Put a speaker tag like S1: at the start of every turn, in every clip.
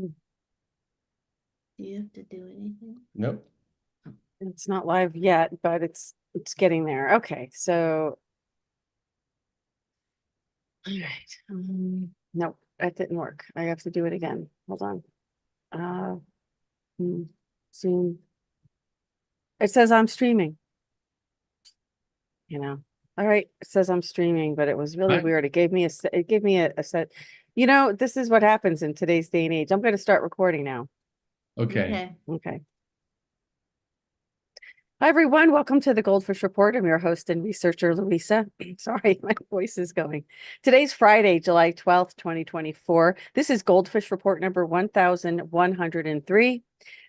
S1: Do you have to do anything?
S2: Nope.
S3: It's not live yet, but it's getting there. Okay, so all right. Nope, that didn't work. I have to do it again. Hold on. Uh, Zoom. It says I'm streaming. All right, it says I'm streaming, but it was really
S2: Right.
S3: weird. It gave me a set. This is what happens in today's day and age. I'm going to start recording now.
S2: Okay.
S3: Okay. Hi, everyone. Welcome to the GoldFish Report. I'm your host and researcher, Louisa. Sorry, my voice is going. Today's Friday, July 12th, 2024. This is GoldFish Report number 1103.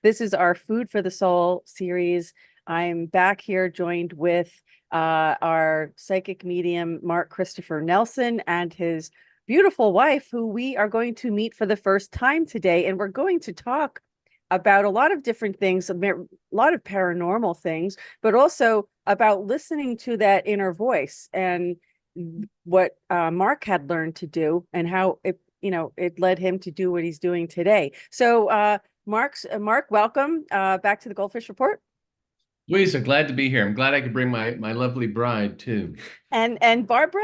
S3: This is our Food for the Soul series. I'm back here joined with our psychic medium, Mark Christopher Nelson, and his beautiful wife, who we are going to meet for the first time today. And we're going to talk about a lot of different things, a lot of paranormal things, but also about listening to that inner voice and what Mark had learned to do and how it led him to do what he's doing today. So Mark, welcome back to the GoldFish Report.
S2: Louisa, glad to be here. I'm glad I could bring my lovely bride too.
S3: And Barbara,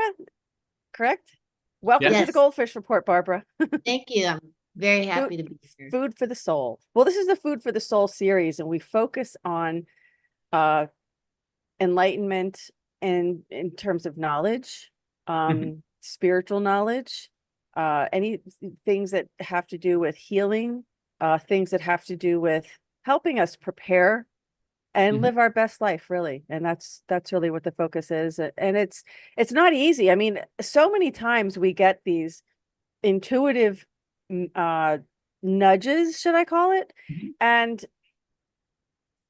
S3: correct? Welcome to the
S1: Yes.
S3: GoldFish Report, Barbara.
S1: Thank you. I'm very happy to be here.
S3: Food for the Soul. Well, this is the Food for the Soul series, and we focus on enlightenment in terms of knowledge, spiritual knowledge, any things that have to do with healing, things that have to do with helping us prepare and live our best life, really. And that's really what the focus is. And it's not easy. I mean, so many times we get these intuitive nudges, should I call it? And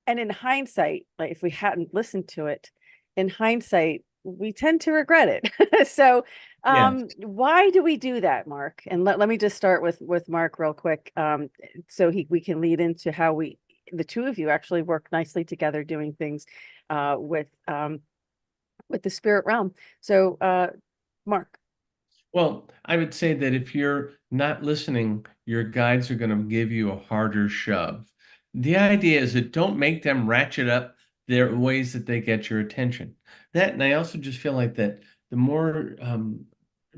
S3: in hindsight, like if we hadn't listened to it, in hindsight, we tend to regret it. So
S2: Yes.
S3: why do we do that, Mark? And let me just start with Mark real quick. So we can lead into how the two of you actually work nicely together doing things with the spirit realm. So Mark.
S2: Well, I would say that if you're not listening, your guides are going to give you a harder shove. The idea is that don't make them ratchet up their ways that they get your attention. That, and I also just feel like that the more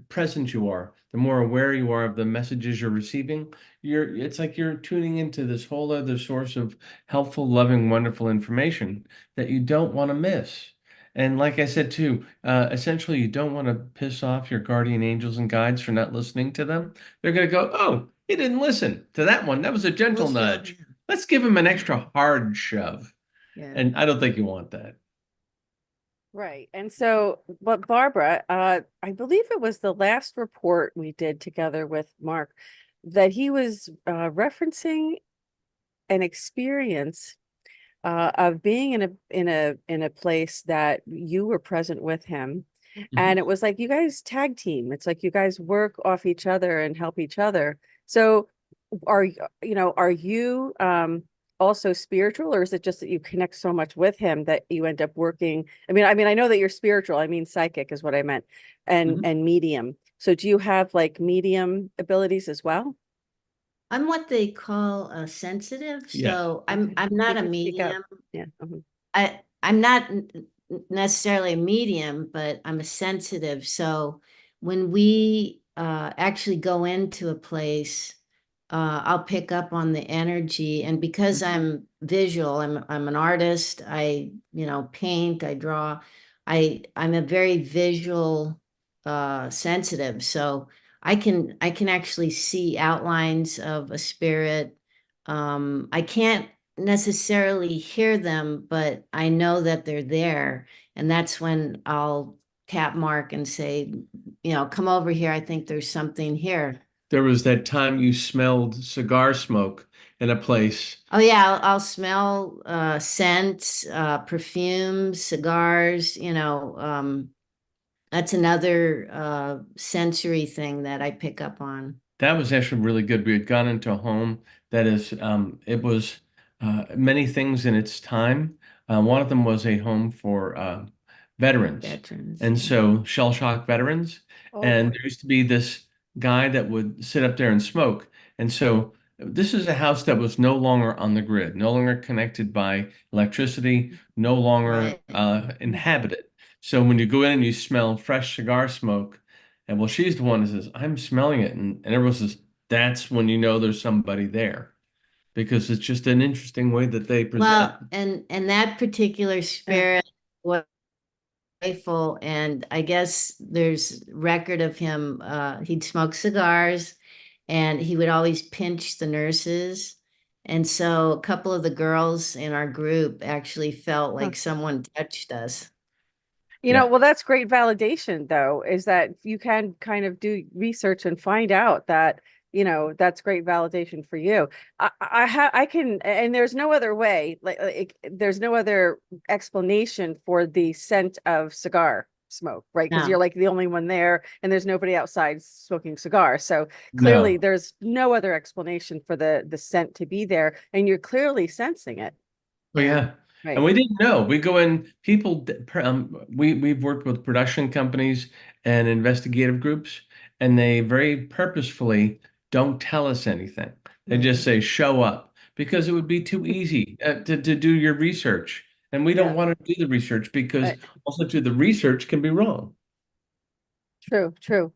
S2: present you are, the more aware you are of the messages you're receiving, it's like you're tuning into this whole other source of helpful, loving, wonderful information that you don't want to miss. And like I said too, essentially you don't want to piss off your guardian angels and guides for not listening to them. They're going to go, oh, he didn't listen to that one. That was a gentle nudge. Let's give him an extra hard shove.
S1: Yeah.
S2: And I don't think you want that.
S3: Right. And so, but Barbara, I believe it was the last report we did together with Mark that he was referencing an experience of being in a place that you were present with him. And it was like you guys tag team. It's like you guys work off each other and help each other. So are you also spiritual, or is it just that you connect so much with him that you end up working? I know that you're spiritual. I mean, psychic is what I meant, and medium. So do you have like medium abilities as well?
S1: I'm what they call sensitive.
S2: Yes.
S1: So I'm not a medium.
S3: Yeah.
S1: I'm not necessarily a medium, but I'm a sensitive. So when we actually go into a place, I'll pick up on the energy. And because I'm visual, I'm an artist. I paint, I draw. I'm a very visual sensitive. So I can actually see outlines of a spirit. I can't necessarily hear them, but I know that they're there. And that's when I'll tap Mark and say, come over here. I think there's something here.
S2: There was that time you smelled cigar smoke in a place.
S1: Oh yeah, I'll smell scents, perfumes, cigars, that's another sensory thing that I pick up on.
S2: That was actually really good. We had gone into a home that is, it was many things in its time. One of them was a home for veterans. And so shell shock veterans.
S3: Oh,
S2: And
S3: boy.
S2: there used to be this guy that would sit up there and smoke. And so This is a house that was no longer on the grid, no longer connected by electricity, no longer
S1: Right.
S2: inhabited. So when you go in and you smell fresh cigar smoke, and well, she's the one that says, I'm smelling it. And everyone says, that's when you know there's somebody there because it's just an interesting way that they present.
S1: Well, and that particular
S3: Yeah.
S1: spirit was playful, and I guess there's record of him. He'd smoke cigars, and he would always pinch the nurses. And so a couple of the girls in our group actually felt
S3: Huh.
S1: like someone touched us.
S2: Yeah.
S3: Well, that's great validation, though, is that you can kind of do research and find out that, that's great validation for you. I can, and there's no other way, there's no other explanation for the scent of cigar smoke, right? Because you're
S1: No,
S3: like the only one there, and there's nobody outside smoking cigars. So clearly,
S2: No.
S3: there's no other explanation for the scent to be there, and you're clearly sensing it,
S2: Oh
S1: yeah.
S2: yeah. And
S3: right?
S2: we didn't know. We go in, we've worked with production companies and investigative groups, and they very purposefully don't tell us anything. They just
S1: Mhm.
S2: say, show up, because it would be too easy to do your research. And we don't
S3: Yeah,
S2: want to do the research because
S3: uh,
S2: also to the research can be wrong.
S3: true, true.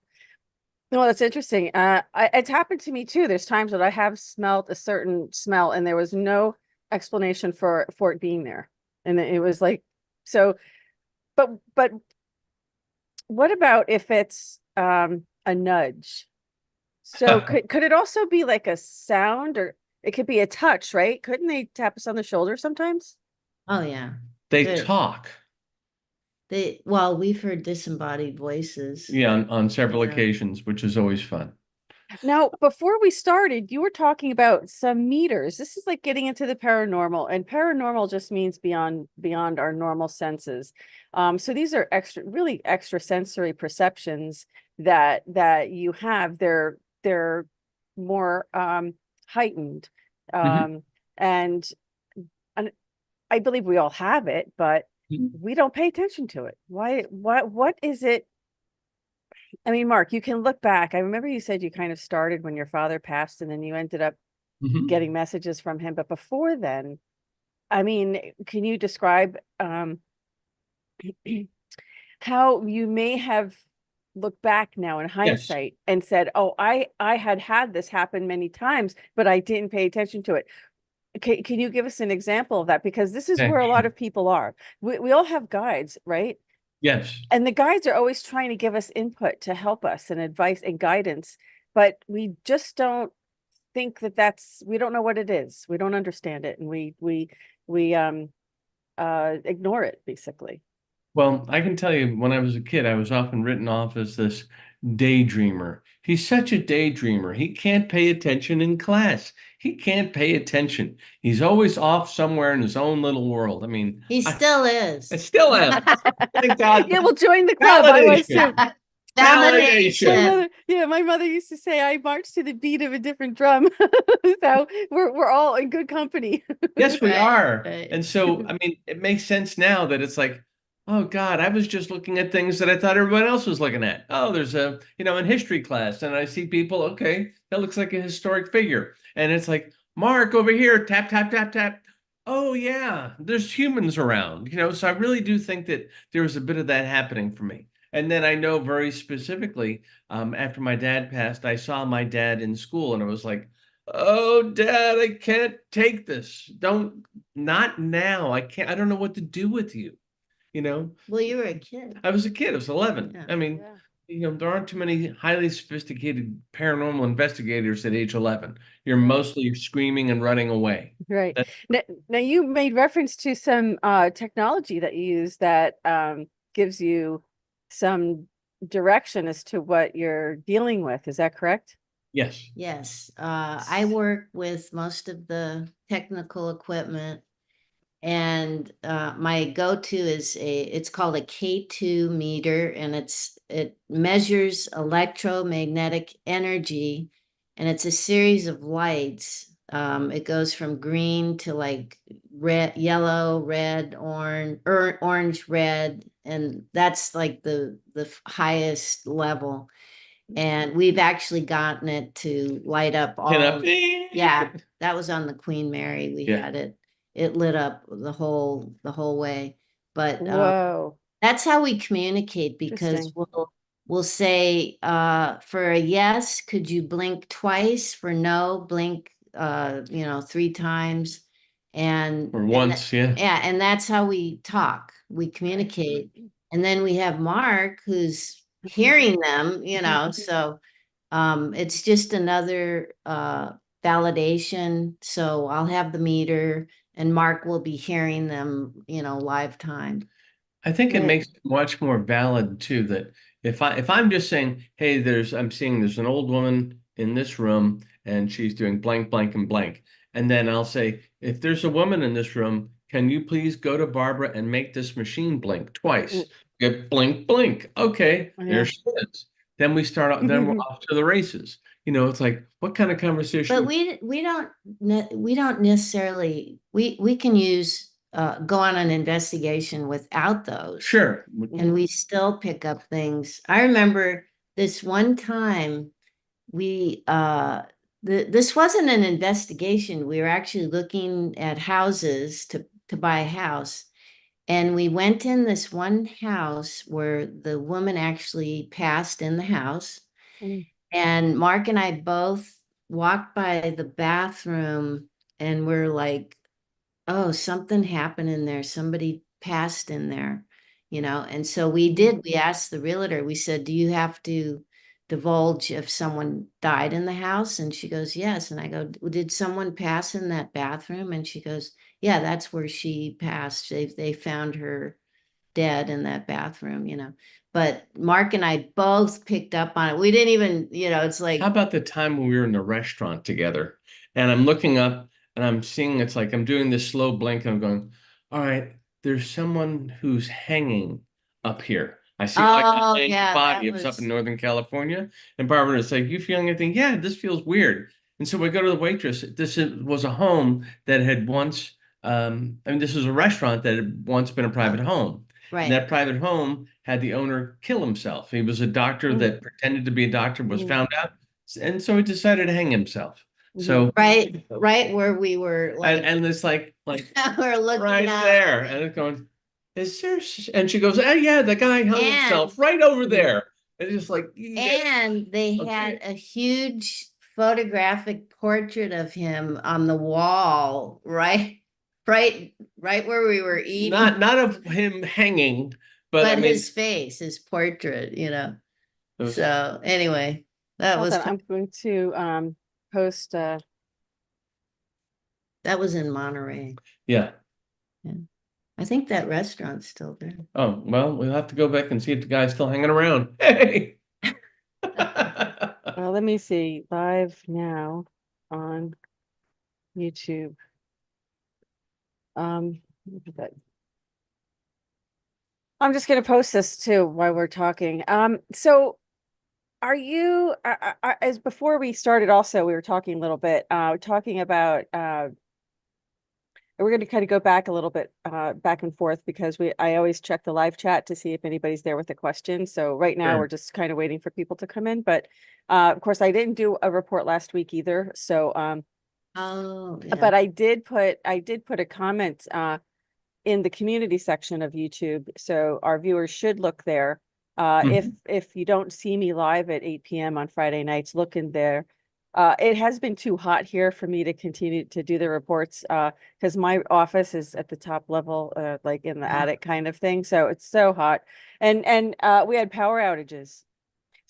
S3: No, that's interesting. It's happened to me too. There's times that I have smelled a certain smell and there was no explanation for it being there. And it was like, so, but what about if it's a nudge? So could it also be like a sound, or it could be a touch, right? Couldn't they tap us on the shoulder sometimes?
S1: Oh, yeah.
S2: They
S1: They're,
S2: talk,
S1: well, we've heard disembodied voices,
S2: yeah, on
S1: you
S2: several
S1: know.
S2: occasions, which is always fun.
S3: Now, before we started, you were talking about some meters. This is like getting into the paranormal, and paranormal just means beyond our normal senses. So these are really extrasensory perceptions that you have. They're more heightened,
S2: Mhm.
S3: um, and and I believe we all have it, but we don't pay attention to it. Why? What is it? I mean, Mark, you can look back. I remember you said you kind of started when your father passed and then you ended up
S2: Mhm.
S3: getting messages from him. But before then, I mean, can you describe how you may have looked back now in
S2: Yes.
S3: hindsight and said, "Oh, I had this happen many times, but I didn't pay attention to it." Can you give us an example of that? Because this is
S2: Okay,
S3: where a lot
S2: sure.
S3: of people are. We all have guides, right?
S2: Yes.
S3: And the guides are always trying to give us input to help us and advice and guidance, but we just don't think we don't know what it is. We don't understand it, and we ignore it basically.
S2: Well, I can tell you when I was a kid, I was often written off as this daydreamer. He's such a daydreamer. He can't pay attention in class. He can't pay attention. He's always off somewhere in his own little world. I mean,
S1: He still
S2: I
S1: is.
S2: still am. Thank God.
S3: Yeah, we'll join the club. I was
S2: Validation.
S3: too. My
S2: Validation.
S1: Domination.
S3: mother, yeah, my mother used to say I march to the beat of a different drum. So we're all in good company.
S2: Yes, we
S1: Right,
S2: are.
S1: right.
S2: And so, I mean, it makes sense now that it's like, oh God, I was just looking at things that I thought everyone else was looking at. Oh, there's in history class, and I see people, okay, that looks like a historic figure. And it's like, Mark over here, tap, tap, tap, tap. Oh yeah, there's humans around. So I really do think that there was a bit of that happening for me. And then I know very specifically, after my dad passed, I saw my dad in school, and it was like, oh, Dad, I can't take this. Not now. I can't, I don't know what to do with you. You know,
S1: Well, you were a kid.
S2: I was a kid, I was 11.
S1: Yeah.
S2: I mean,
S3: Yeah,
S2: there aren't too many highly sophisticated paranormal investigators at age 11. You're
S3: right.
S2: mostly screaming and running away.
S3: Right.
S2: That,
S3: Now you made reference to some technology that you use that gives you some direction as to what you're dealing with. Is that correct?
S2: yes.
S1: Yes. I work with most of the technical equipment, and my go-to is it's called a K2 meter, and it measures electromagnetic energy, and it's a series of lights. It goes from green to like red, yellow, red, orange, red, and that's like the highest level. And we've actually gotten it to light up
S2: Pin up.
S1: all, Yeah, that was on the Queen Mary. We
S2: Yeah.
S1: had it. It lit up the whole way. But
S3: Whoa,
S1: that's how we communicate because
S3: interesting.
S1: we'll say for a yes, could you blink twice? For no, blink 3 times.
S2: Or once, yeah.
S1: Yeah, and that's how we talk. We communicate. And then we have Mark who's hearing them, so it's just another validation. So I'll have the meter and Mark will be hearing them, live time.
S2: I think it
S3: Right.
S2: makes it much more valid too that if I'm just saying, hey, I'm seeing there's an old woman in this room and she's doing blank, blank, and blank. And then I'll say, if there's a woman in this room, can you please go to Barbara and make this machine blink twice? Get blink, blink. Okay, there
S3: Yeah.
S2: she is. Then then we're off to the races. It's like, what kind of conversation?
S1: But we don't necessarily we can use go on an investigation without those.
S2: Sure.
S1: And we still pick up things. I remember this one time we this wasn't an investigation. We were actually looking at houses to buy a house. And we went in this one house where the woman actually passed in the house.
S3: Mm.
S1: And Mark and I both walked by the bathroom and we're like, oh, something happened in there. Somebody passed in there, And so we asked the realtor, we said, do you have to divulge if someone died in the house? And she goes, yes. And I go, did someone pass in that bathroom? And she goes, yeah, that's where she passed. They found her dead in that bathroom. But Mark and I both picked up on it. We didn't even, it's like,
S2: How about the time when we were in the restaurant together and I'm looking up and I'm seeing it's like I'm doing this slow blink and I'm going, all right, there's someone who's hanging up here. I see like a
S1: oh
S2: hanging
S1: yeah,
S2: body.
S1: that
S2: It was up in
S1: was
S2: Northern California. And Barbara is like, you feeling anything? Yeah, this feels weird. And so we go to the waitress. Was a home that had once, this was a restaurant that had once been a private home. And
S1: right.
S2: that private home had the owner kill himself. He was a doctor that pretended to be a doctor, was found out, and so he decided to hang himself. So
S1: Right where we were like,
S2: and it's like
S1: we're looking
S2: right
S1: up
S2: there, and it's going, is there? And she goes, oh yeah, the guy hung
S1: and
S2: himself right over there. And it's just like,
S1: and they had
S2: okay,
S1: a huge photographic portrait of him on the wall, right where we were eating.
S2: not of him hanging, but I
S1: But
S2: mean,
S1: his face, his portrait.
S2: it was,
S1: So anyway, that
S3: Hold
S1: was
S3: on, I'm going to post
S1: that was in Monterey.
S2: yeah.
S1: Yeah. I think that restaurant's still there.
S2: Oh well, we'll have to go back and see if the guy's still hanging around. Hey.
S3: let me see, live now on YouTube. Look at that. I'm just gonna post this too while we're talking. So are you as before we started also we were talking a little bit talking about we're going to kind of go back a little bit back and forth because I always check the live chat to see if anybody's there with a question. So right now
S2: Sure.
S3: we're just kind of waiting for people to come in, but of course I didn't do a report last week either. So
S1: Oh, yeah.
S3: but I did put a comment in the community section of YouTube. So our viewers should look there. If you don't see me live at 8 p.m. on Friday nights, look in there. It has been too hot here for me to continue to do the reports because my office is at the top level, like in the attic kind of thing. So it's so hot. And we had power outages.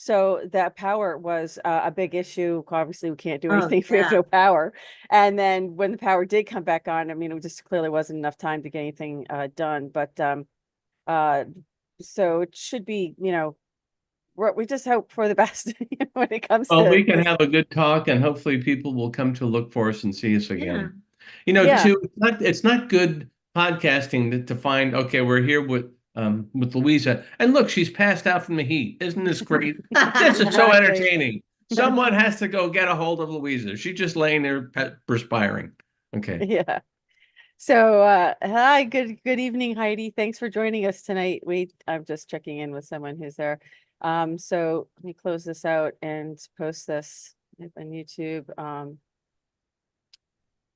S3: So that power was a big issue. Obviously, we can't do anything if we have no power. And then when the power did come back on, I mean, it just clearly wasn't enough time to get anything done. But so it should be, we just hope for the best when it comes
S2: Well,
S3: to
S2: we can
S3: this.
S2: have a good talk, and hopefully people will come to look for us and see us again.
S3: Yeah.
S2: Too, it's not good podcasting to find, okay, we're here with Louisa, and look, she's passed out from the heat. Isn't this great? This is so
S3: Exactly.
S2: entertaining. Someone has to go get a hold of Louisa. She's just laying there perspiring. Okay.
S3: Yeah. So hi, good evening, Heidi. Thanks for joining us tonight. I'm just checking in with someone who's there. So let me close this out and post this on YouTube.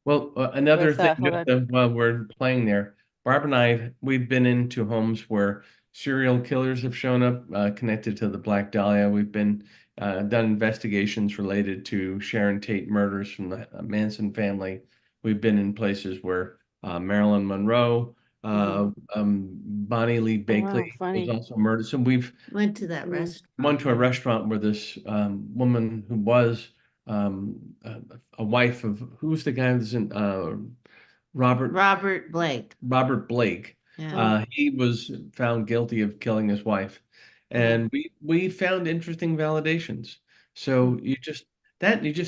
S2: Well, another
S3: with,
S2: thing,
S3: hold
S2: just
S3: on.
S2: while we're playing there, Barb and I, we've been into homes where serial killers have shown up, connected to the Black Dahlia. We've been done investigations related to Sharon Tate murders from the Manson family. We've been in places where Marilyn Monroe, Bonnie Lee
S3: Oh, wow,
S2: Bakley was
S3: funny.
S2: also murdered. So we've
S1: Went to that
S3: Mhm.
S1: restaurant.
S2: went to a restaurant where this woman who was um, a, a wife of who's the guy who's in Robert
S1: Robert Blake.
S2: Robert Blake.
S1: Yeah.
S2: He was found guilty of killing his wife,
S3: Oh.
S2: and we found interesting validations. So you just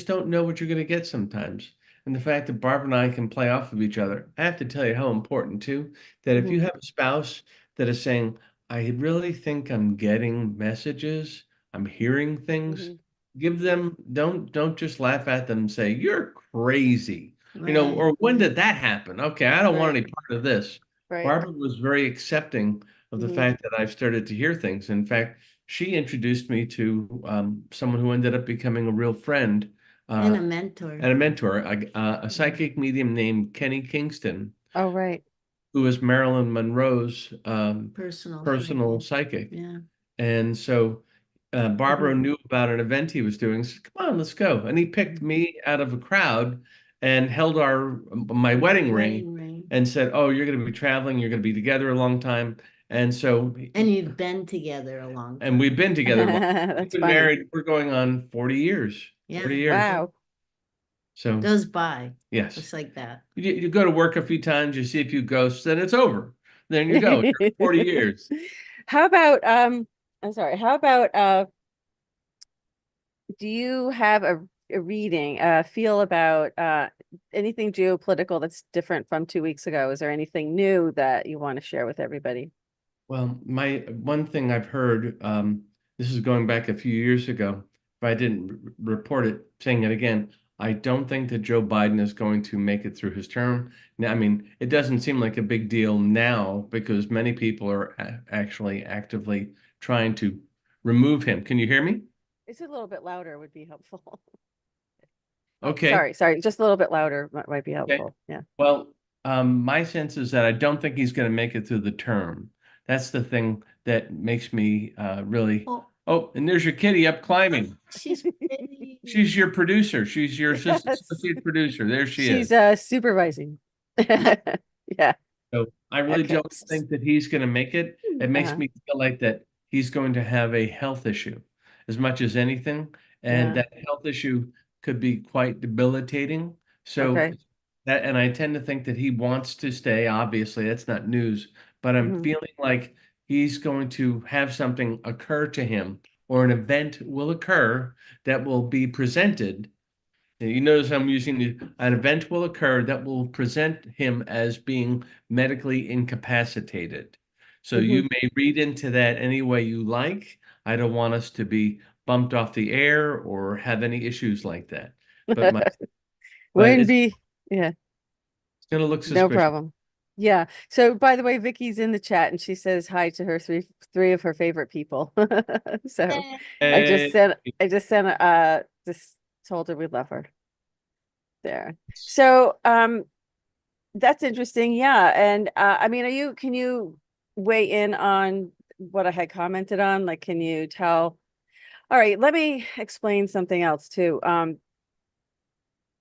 S2: don't know what you're going to get sometimes. And the fact that Barb and I can play off of each other, I have to tell you how important too, that if
S3: Mhm.
S2: you have a spouse that is saying, I really think I'm getting messages, I'm hearing things,
S3: Mhm.
S2: give them, don't just laugh at them and say, you're crazy.
S1: Right.
S2: Or when did that happen? Okay, I don't want
S3: Right,
S2: any part of this.
S3: right.
S2: Barbara was very accepting of the
S3: Mhm.
S2: fact that I've started to hear things. In fact, she introduced me to someone who ended up becoming a real friend
S1: And
S2: uh,
S1: a mentor.
S2: and a mentor, a
S3: Mhm.
S2: psychic medium named Kenny Kingston,
S3: Oh, right.
S2: who was Marilyn Monroe's
S1: Personal
S2: personal
S1: psychic.
S2: psychic.
S1: Yeah.
S2: And so Barbara
S3: Mhm.
S2: knew about an event he was doing. Said, "Come on, let's go." And he picked me out of a crowd and held my wedding ring
S1: Wedding ring.
S2: and said, "Oh, you're going to be traveling. You're going to be together a long time." And so,
S1: And you've been together a long
S2: and we've
S1: time.
S2: been together a long. We've
S3: That's
S2: been
S3: funny.
S2: married. We're going on 40 years.
S1: Yeah.
S2: 40 years.
S3: Wow.
S2: So
S1: Goes by
S2: yes,
S1: just like that.
S2: you go to work a few times, you see a few ghosts, then it's over. Then you go. 40 years.
S3: How about I'm sorry, how about do you have a reading, feel about anything geopolitical that's different from 2 weeks ago? Is there anything new that you want to share with everybody?
S2: Well, my one thing I've heard, this is going back a few years ago, if I didn't report it, saying it again, I don't think that Joe Biden is going to make it through his term. Now, I mean, it doesn't seem like a big deal now because many people are actually actively trying to remove him. Can you hear me?
S3: It's a little bit louder would be helpful. Oh,
S2: Okay.
S3: sorry, just a little bit louder might be
S2: Okay.
S3: helpful. Yeah.
S2: Well, my sense is that I don't think he's going to make it through the term. That's the thing that makes me really.
S1: Oh,
S2: Oh, and there's your kitty up climbing.
S1: she's pretty.
S2: She's your producer. She's your
S3: Yes.
S2: associate producer. There she
S3: She's
S2: is.
S3: supervising. Yeah.
S2: So I really
S3: Okay.
S2: don't think that he's going to make it. It makes
S3: Uh-huh.
S2: me feel like that he's going to have a health issue as much as anything, and
S3: Yeah.
S2: that health issue could be quite debilitating. So
S3: Okay.
S2: that, and I tend to think that he wants to stay. Obviously, that's not news, but I'm
S3: Mhm.
S2: feeling like he's going to have something occur to him, or an event will occur that will be presented. And you notice I'm using an event will occur that will present him as being medically incapacitated. So you
S3: Mhm.
S2: may read into that any way you like. I don't want us to be bumped off the air or have any issues like that. But my but
S3: Wouldn't be, yeah,
S2: it's going to look
S3: no
S2: suspicious.
S3: problem. Yeah. So by the way, Vicky's in the chat and she says hi to her three of her favorite people. So
S2: Hey,
S3: I just sent just told her we love her there. So that's interesting. Yeah. And I mean, can you weigh in on what I had commented on? Like, can you tell? All right, let me explain something else too.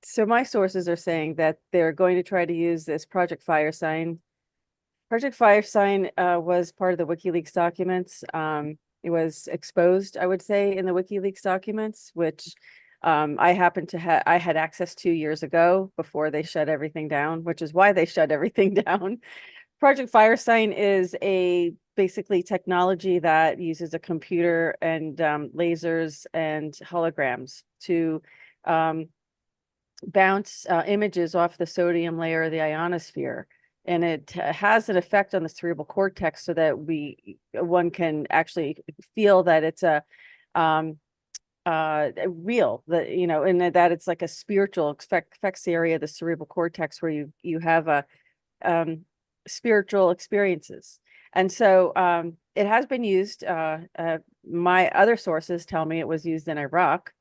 S3: So my sources are saying that they're going to try to use this Project Firesign. Project Firesign was part of the WikiLeaks documents. It was exposed, I would say, in the WikiLeaks documents, which I happened to have I had access to years ago before they shut everything down, which is why they shut everything down. Project Firesign is a basically technology that uses a computer and lasers and holograms to um, bounce images off the sodium layer of the ionosphere. And it has an effect on the cerebral cortex so that one can actually feel that it's a real, that and that it's like a spiritual affects the area of the cerebral cortex where you have a spiritual experiences. And so it has been used. My other sources tell me it was used in Iraq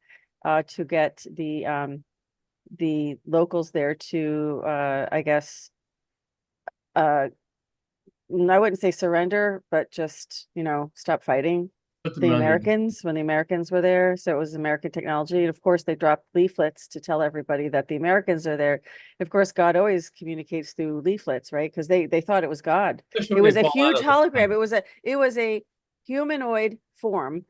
S3: to get the the locals there to, I guess, I wouldn't say surrender, but just, stop fighting
S2: Put them
S3: the
S2: under.
S3: Americans when the Americans were there. So it was American technology. And of course, they dropped leaflets to tell everybody that the Americans are there. Of course, God always communicates through leaflets, right? Because they thought it was God.
S2: Especially
S3: It
S2: when
S3: was
S2: they
S3: a
S2: fall out
S3: huge
S2: of the sky.
S3: hologram. It was a humanoid form,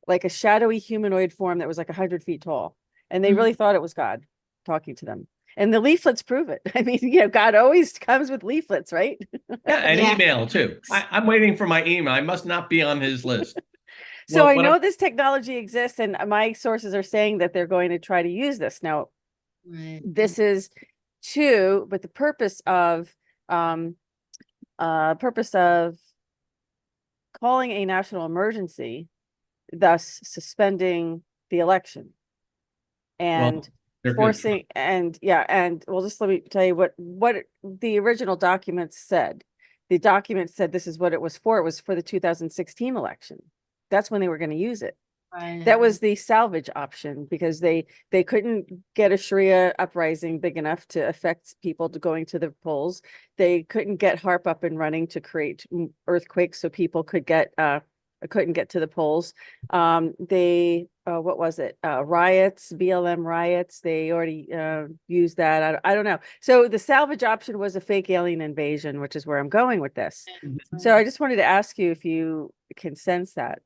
S3: like a shadowy humanoid form that was like 100 feet tall. And they really thought it was God talking to them. And the leaflets prove it. I mean, God always comes with leaflets, right?
S2: Yeah, and
S1: Yeah.
S2: email too. I'm waiting for my email. I must not be on his list.
S3: So
S2: Well,
S3: I
S2: what
S3: know this technology exists, and my sources are saying that they're going to try to use this. Now,
S1: Right.
S3: this is but the um purpose of calling a national emergency, thus suspending the election
S2: well,
S3: and
S2: they're gonna try.
S3: forcing, and yeah, and well, just let me tell you what the original document said. The document said this is what it was for. It was for the 2016 election. That's when they were going to use it. That was the salvage option because they couldn't get a Sharia uprising big enough to affect people to going to the polls. They couldn't get HARP up and running to create earthquakes so people couldn't get to the polls. They what was it? Riots, BLM riots. They already used that. I don't know. So the salvage option was a fake alien invasion, which is where I'm going with this. So I just wanted to ask you if you can sense that.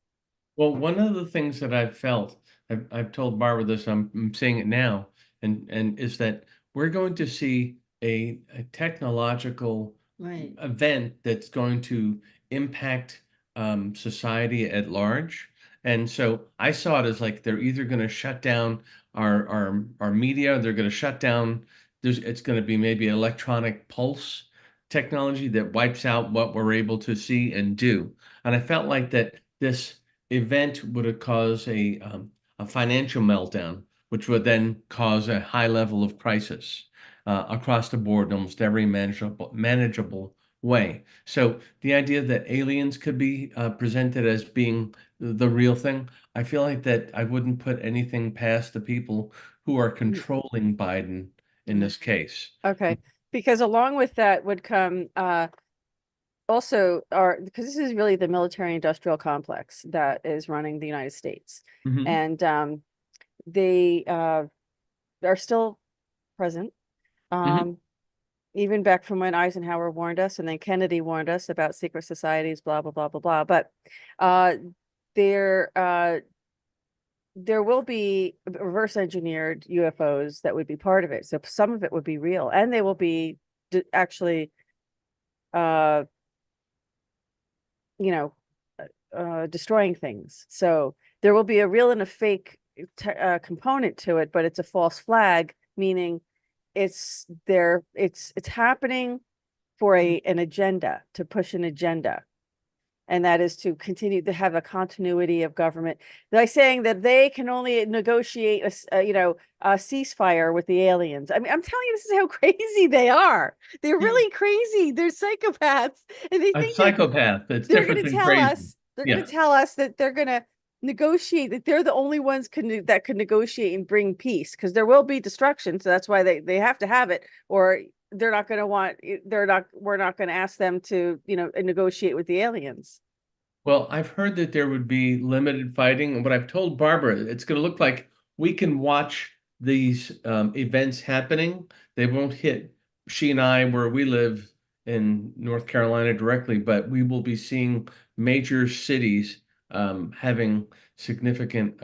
S2: Well, one of the things that I've felt, I've told Barbara this, I'm saying it now, and is that we're going to see a technological
S1: Right.
S2: event that's going to impact society at large. And so I saw it as like they're either going to shut down our media, they're going to shut down. It's going to be maybe electronic pulse technology that wipes out what we're able to see and do. And I felt like that this event would have caused a financial meltdown, which would then cause a high level of crisis across the board in almost every manageable way. So the idea that aliens could be presented as being the real thing, I feel like that I wouldn't put anything past the people who are controlling Biden in this case.
S3: Okay, because along with that would come also because this is really the military industrial complex that is running the United States.
S2: Mhm.
S3: And they are still present.
S2: Mhm.
S3: Um, even back from when Eisenhower warned us and then Kennedy warned us about secret societies, blah, blah, blah, blah, blah. But uh, there there will be reverse engineered UFOs that would be part of it. So some of it would be real, and they will be actually, uh, you know, destroying things. So there will be a real and a fake component to it, but it's a false flag, meaning it's happening for an agenda, to push an agenda, and that is to continue to have a continuity of government. They're saying that they can only negotiate a ceasefire with the aliens. I mean, I'm telling you, this is how crazy they are. They're really crazy. They're psychopaths, and they
S2: A
S3: think that
S2: psychopath. That's
S3: they're
S2: different
S3: going to
S2: than
S3: tell
S2: crazy.
S3: us they're going
S2: Yeah.
S3: to tell us that they're going to negotiate, that they're the only ones that can negotiate and bring peace, because there will be destruction, so that's why they have to have it, or they're not going to want we're not going to ask them to negotiate with the aliens.
S2: Well, I've heard that there would be limited fighting, and what I've told Barbara, it's going to look like we can watch these events happening. They won't hit she and I where we live in North Carolina directly, but we will be seeing major cities having significant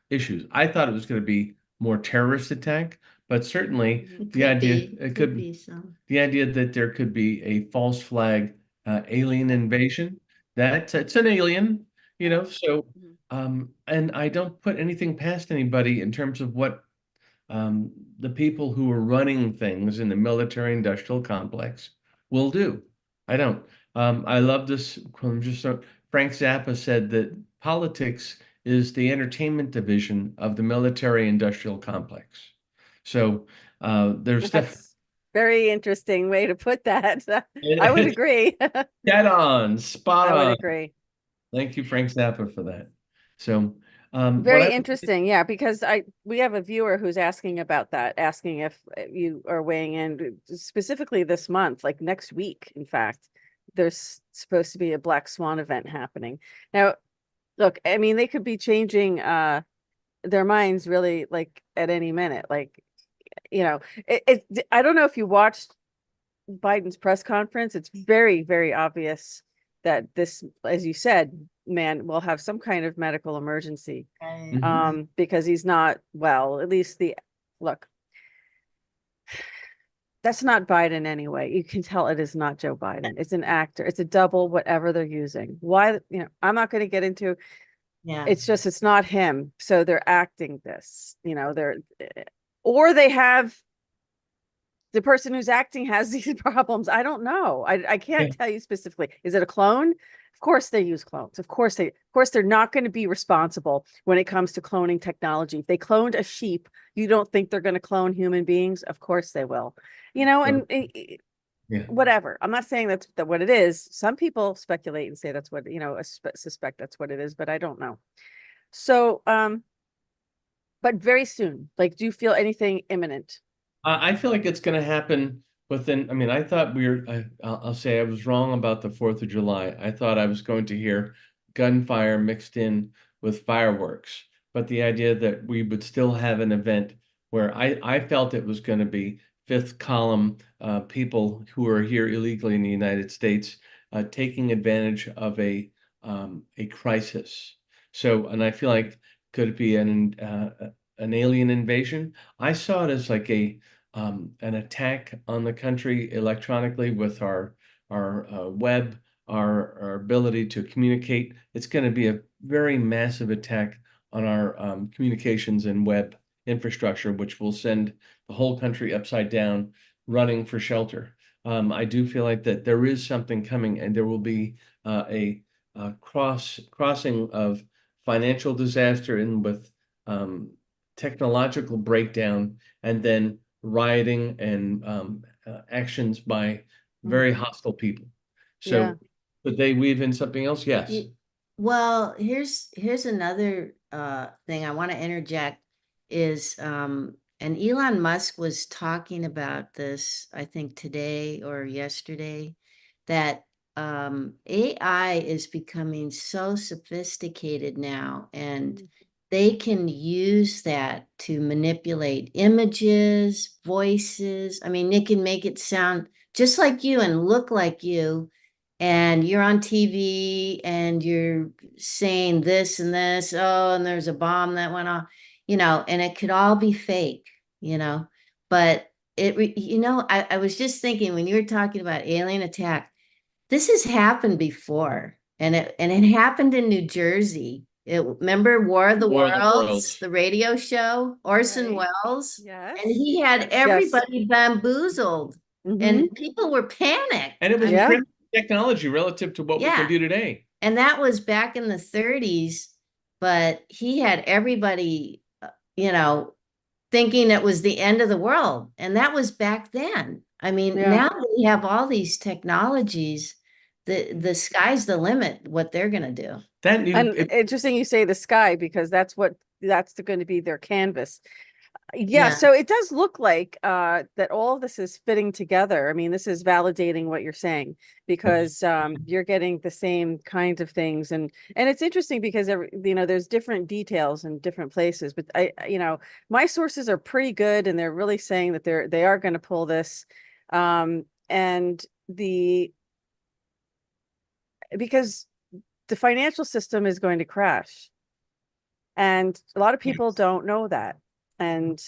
S2: issues. I thought it was going to be more terrorist attack, but certainly
S1: It
S2: the
S1: could
S2: idea
S1: be,
S2: it
S1: could
S2: could
S1: be some.
S2: the idea that there could be a false flag alien invasion that it's an alien, so
S3: Mhm.
S2: and I don't put anything past anybody in terms of what the people who are running things in the military industrial complex will do. I don't. I love this. Frank Zappa said that politics is the entertainment division of the military industrial complex. So there's definitely
S3: That's very interesting way to put that. I would agree.
S2: dead on, spot
S3: I would
S2: on.
S3: agree.
S2: Thank you, Frank Zappa, for that. So, What
S3: Very
S2: I
S3: interesting. Yeah, because we have a viewer who's asking about that, asking if you are weighing in specifically this month, like next week, in fact. There's supposed to be a Black Swan event happening. Now, look, I mean, they could be changing their minds really like at any minute. Like, I don't know if you watched Biden's press conference. It's very, very obvious that this, as you said, man will have some kind of medical emergency.
S2: Mhm.
S3: Because he's not well, at least look, that's not Biden anyway. You can tell it is not Joe Biden. It's an actor. It's a double, whatever they're using. Why, I'm not going to get into,
S1: Yeah.
S3: it's not him. So they're acting this, or they have the person who's acting has these problems. I don't know. I can't
S2: Yeah.
S3: tell you specifically. Is it a clone? Of course they use clones. Of course they're not going to be responsible when it comes to cloning technology. If they cloned a sheep, you don't think they're going to clone human beings? Of course they will.
S2: Sure.
S3: And
S2: Yeah.
S3: whatever. I'm not saying that's what it is. Some people speculate and say that's what, suspect that's what it is, but I don't know. So, but very soon, like, do you feel anything imminent?
S2: I feel like it's going to happen within. I mean, I thought I'll say I was wrong about the 4th of July. I thought I was going to hear gunfire mixed in with fireworks, but the idea that we would still have an event where I felt it was going to be fifth column people who are here illegally in the United States taking advantage of a crisis. So, and I feel like could it be an alien invasion? I saw it as like an attack on the country electronically with our web, our ability to communicate. It's going to be a very massive attack on our communications and web infrastructure, which will send the whole country upside down, running for shelter. I do feel like that there is something coming, and there will be a crossing of financial disaster and with technological breakdown, and then rioting and actions by very hostile people.
S3: Yeah.
S2: So could they weave in something else? Yes.
S1: Well, here's another thing I want to interject is and Elon Musk was talking about this, I think today or yesterday, that AI is becoming so sophisticated now, and they can use that to manipulate images, voices. I mean, they can make it sound just like you and look like you, and you're on TV and you're saying this and this, oh, and there's a bomb that went off, and it could all be fake, you know. But I was just thinking when you were talking about alien attack, this has happened before, and it happened in New Jersey. Remember War of the
S2: War of the
S1: Worlds,
S2: Worlds.
S1: the radio show, Orson
S3: Right.
S1: Welles,
S3: Yes.
S1: and he had
S3: Yes. Yes.
S1: everybody bamboozled,
S3: Mm-hmm.
S1: and people were panicked.
S2: And it was
S3: Yeah.
S2: primitive technology relative to what we can
S1: Yeah.
S2: do today.
S1: And that was back in the 30s, but he had everybody, you know, thinking it was the end of the world. And that was back then. I mean,
S3: Yeah.
S1: now we have all these technologies. The sky's the limit, what they're gonna do.
S2: That you
S3: And interesting you say the sky because that's going to be their canvas. Yeah,
S1: Yeah.
S3: so it does look like that all of this is fitting together. I mean, this is validating what you're saying because you're getting the same kinds of things, and it's interesting because there's different details in different places, but my sources are pretty good and they're really saying that they are going to pull this, and because the financial system is going to crash, and a lot of people don't know that, and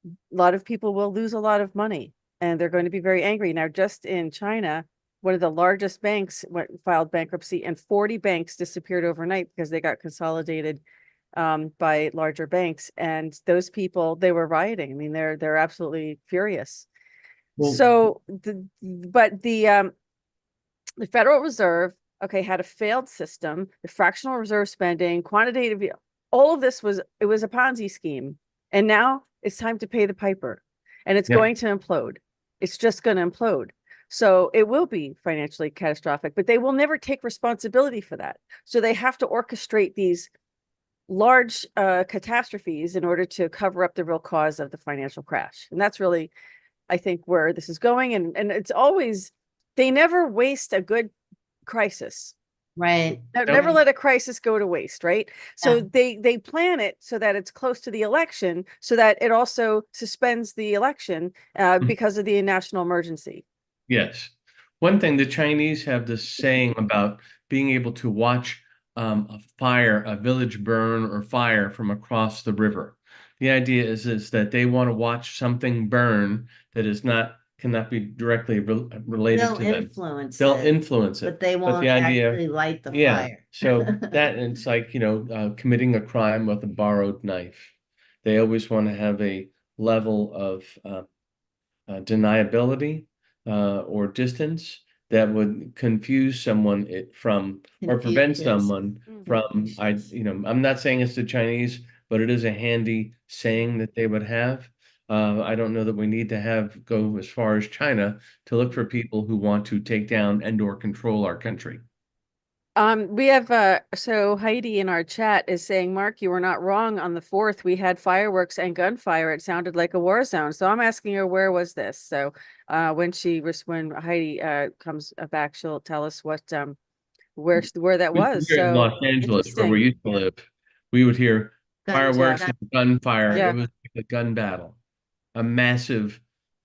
S3: a lot of people will lose a lot of money and they're going to be very angry. Now, just in China, one of the largest banks filed bankruptcy and 40 banks disappeared overnight because they got consolidated by larger banks. And those people, they were rioting. I mean, they're absolutely furious.
S2: well,
S3: So the Federal Reserve, okay, had a failed system, the fractional reserve spending, quantitative, all of this was a Ponzi scheme. And now it's time to pay the piper, and it's
S2: yeah.
S3: going to implode. It's just going to implode. So it will be financially catastrophic, but they will never take responsibility for that. So they have to orchestrate these large catastrophes in order to cover up the real cause of the financial crash. And that's really, I think, where this is going. And it's always, they never waste a good crisis.
S1: Right.
S3: Never let a crisis go to waste, right? So
S1: Yeah.
S3: they plan it so that it's close to the election, so that it also suspends the election because of the national emergency.
S2: Yes. One thing, the Chinese have this saying about being able to watch a fire, a village burn or fire from across the river. The idea is that they want to watch something burn that is not cannot be directly related
S1: They'll
S2: to them.
S1: influence
S2: They'll
S1: it,
S2: influence
S1: but
S2: it.
S1: they
S2: But the
S1: won't
S2: idea,
S1: actually light the
S2: yeah.
S1: fire.
S2: So that it's like, committing a crime with a borrowed knife. They always want to have a level of deniability or distance that would confuse someone from or prevent
S1: Confucius.
S2: someone from
S1: Confucius.
S2: I'm not saying it's the Chinese, but it is a handy saying that they would have. I don't know that we need to go as far as China to look for people who want to take down and or control our country.
S3: We have so Heidi in our chat is saying, Mark, you were not wrong. On the 4th, we had fireworks and gunfire. It sounded like a war zone. So I'm asking her, where was this? So when Heidi comes back, she'll tell us what where that was.
S2: Here in
S3: So
S2: Los Angeles, where we
S3: interesting.
S2: used to live, we would hear
S3: Yeah.
S2: fireworks and gunfire. It
S3: Yeah.
S2: was like a gun battle, a massive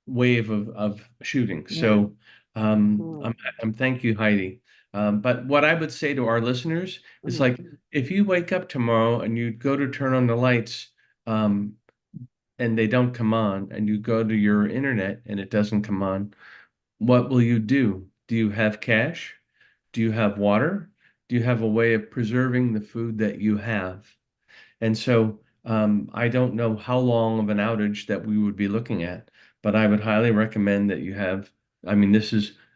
S2: wave of shooting.
S1: Yeah.
S2: So
S3: Mm.
S2: I'm thank you, Heidi. But what I would say to our listeners is
S3: Mhm.
S2: like, if you wake up tomorrow and you go to turn on the lights, um, and they don't come on, and you go to your internet and it doesn't come on, what will you do? Do you have cash? Do you have water? Do you have a way of preserving the food that you have? And so I don't know how long of an outage that we would be looking at, but I would highly recommend that you have. I mean,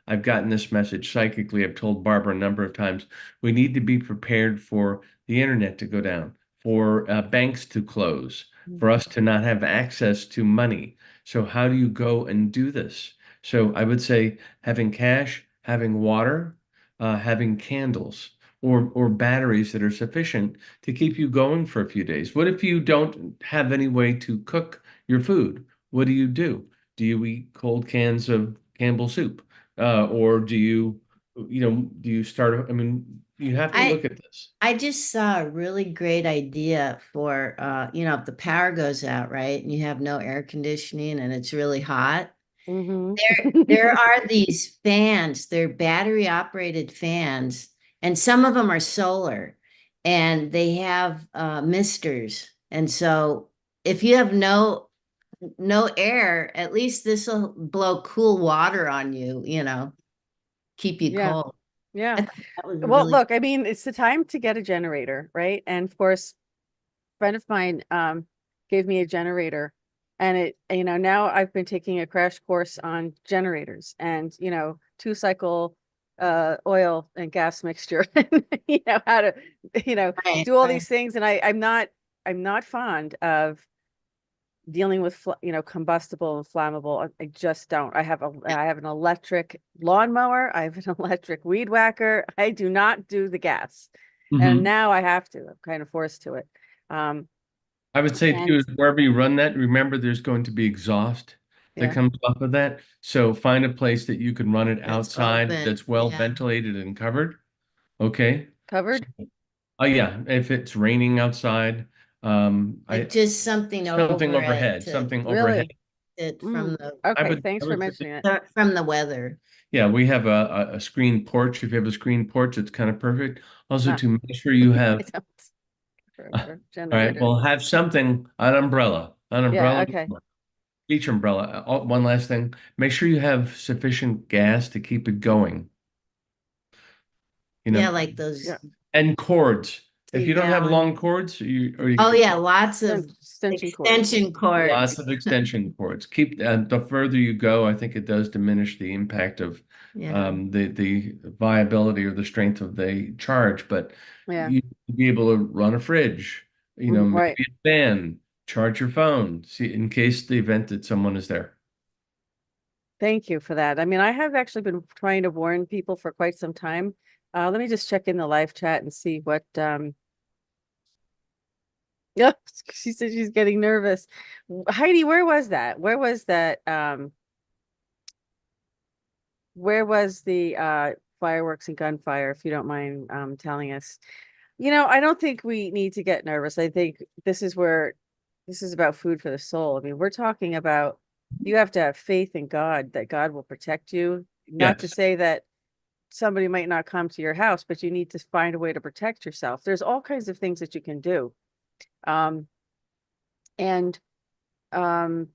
S2: I've gotten this message psychically. I've told Barbara a number of times. We need to be prepared for the internet to go down, for banks to close, for us to not have access to money. So, how do you go and do this? So, I would say having cash, having water, having candles, or batteries that are sufficient to keep you going for a few days. What if you don't have any way to cook your food? What do? Do you eat cold cans of Campbell soup? Or do you start? I mean, you have to
S1: I
S2: look at this.
S1: I just saw a really great idea for if the power goes out, right, and you have no air conditioning and it's really hot.
S3: Mhm.
S1: There are these fans, they're battery operated fans, and some of them are solar, and they have misters. And so if you have no air, at least this will blow cool water on you, keep you
S3: Yeah.
S1: cold.
S3: Yeah.
S1: I thought that was
S3: Well,
S1: really
S3: look, I mean, it's the time to get a generator, right? And of course, a friend of mine gave me a generator, and now I've been taking a crash course on generators and, 2-cycle oil and gas mixture, and how to,
S1: right,
S3: do all
S1: right.
S3: these things. And I'm not fond of dealing with combustible and flammable. I just don't. I have an electric lawnmower. I have an electric weed whacker. I do not do the gas, and
S2: Mhm.
S3: now I have to. I'm kind of forced to it. Um,
S2: I would say
S3: and
S2: too, wherever you run that, remember there's going to be exhaust that
S3: yeah,
S2: comes off of that. So find a place that you can run it
S1: That's
S2: outside
S1: open.
S2: that's well
S1: Yeah.
S2: ventilated and covered. Okay.
S3: covered.
S2: Oh yeah, if it's raining outside,
S1: Like just something over it to
S2: something overhead.
S3: Really?
S1: it
S3: Mm.
S1: from the
S3: Okay,
S2: I
S3: thanks for
S2: would say,
S3: mentioning it.
S1: from the weather.
S2: yeah, we have a screen porch. If you have a screen porch, it's kind of perfect. Also,
S3: Ah,
S2: to make sure you
S3: I
S2: have,
S3: don't for
S2: all right,
S3: generator.
S2: well, have something, an
S3: Yeah.
S2: umbrella,
S3: Okay.
S2: beach umbrella. Oh, one last thing, make sure you have sufficient gas to keep it going. You
S1: Yeah,
S2: know,
S1: like those
S3: Yeah.
S2: and cords. If you don't have
S1: 3 gallon.
S2: long cords, you
S1: Oh yeah, lots of
S3: Extension cords.
S1: extension cords.
S2: lots of extension cords. Keep the further you go, I think it does diminish the impact of
S1: Yeah.
S2: the viability or the strength of the charge. But
S3: Yeah.
S2: you be able to run a fridge,
S3: Right.
S2: maybe a fan, charge your phone, see in case the event that someone is there.
S3: Thank you for that. I mean, I have actually been trying to warn people for quite some time. Let me just check in the live chat and see what Yeah, she said she's getting nervous. Heidi, where was that? Where was that? Where was the fireworks and gunfire, if you don't mind telling us? I don't think we need to get nervous. I think this is about food for the soul. I mean, we're talking about you have to have faith in God that God will protect you. Not to
S2: Yes.
S3: say that somebody might not come to your house, but you need to find a way to protect yourself. There's all kinds of things that you can do. Um, and um,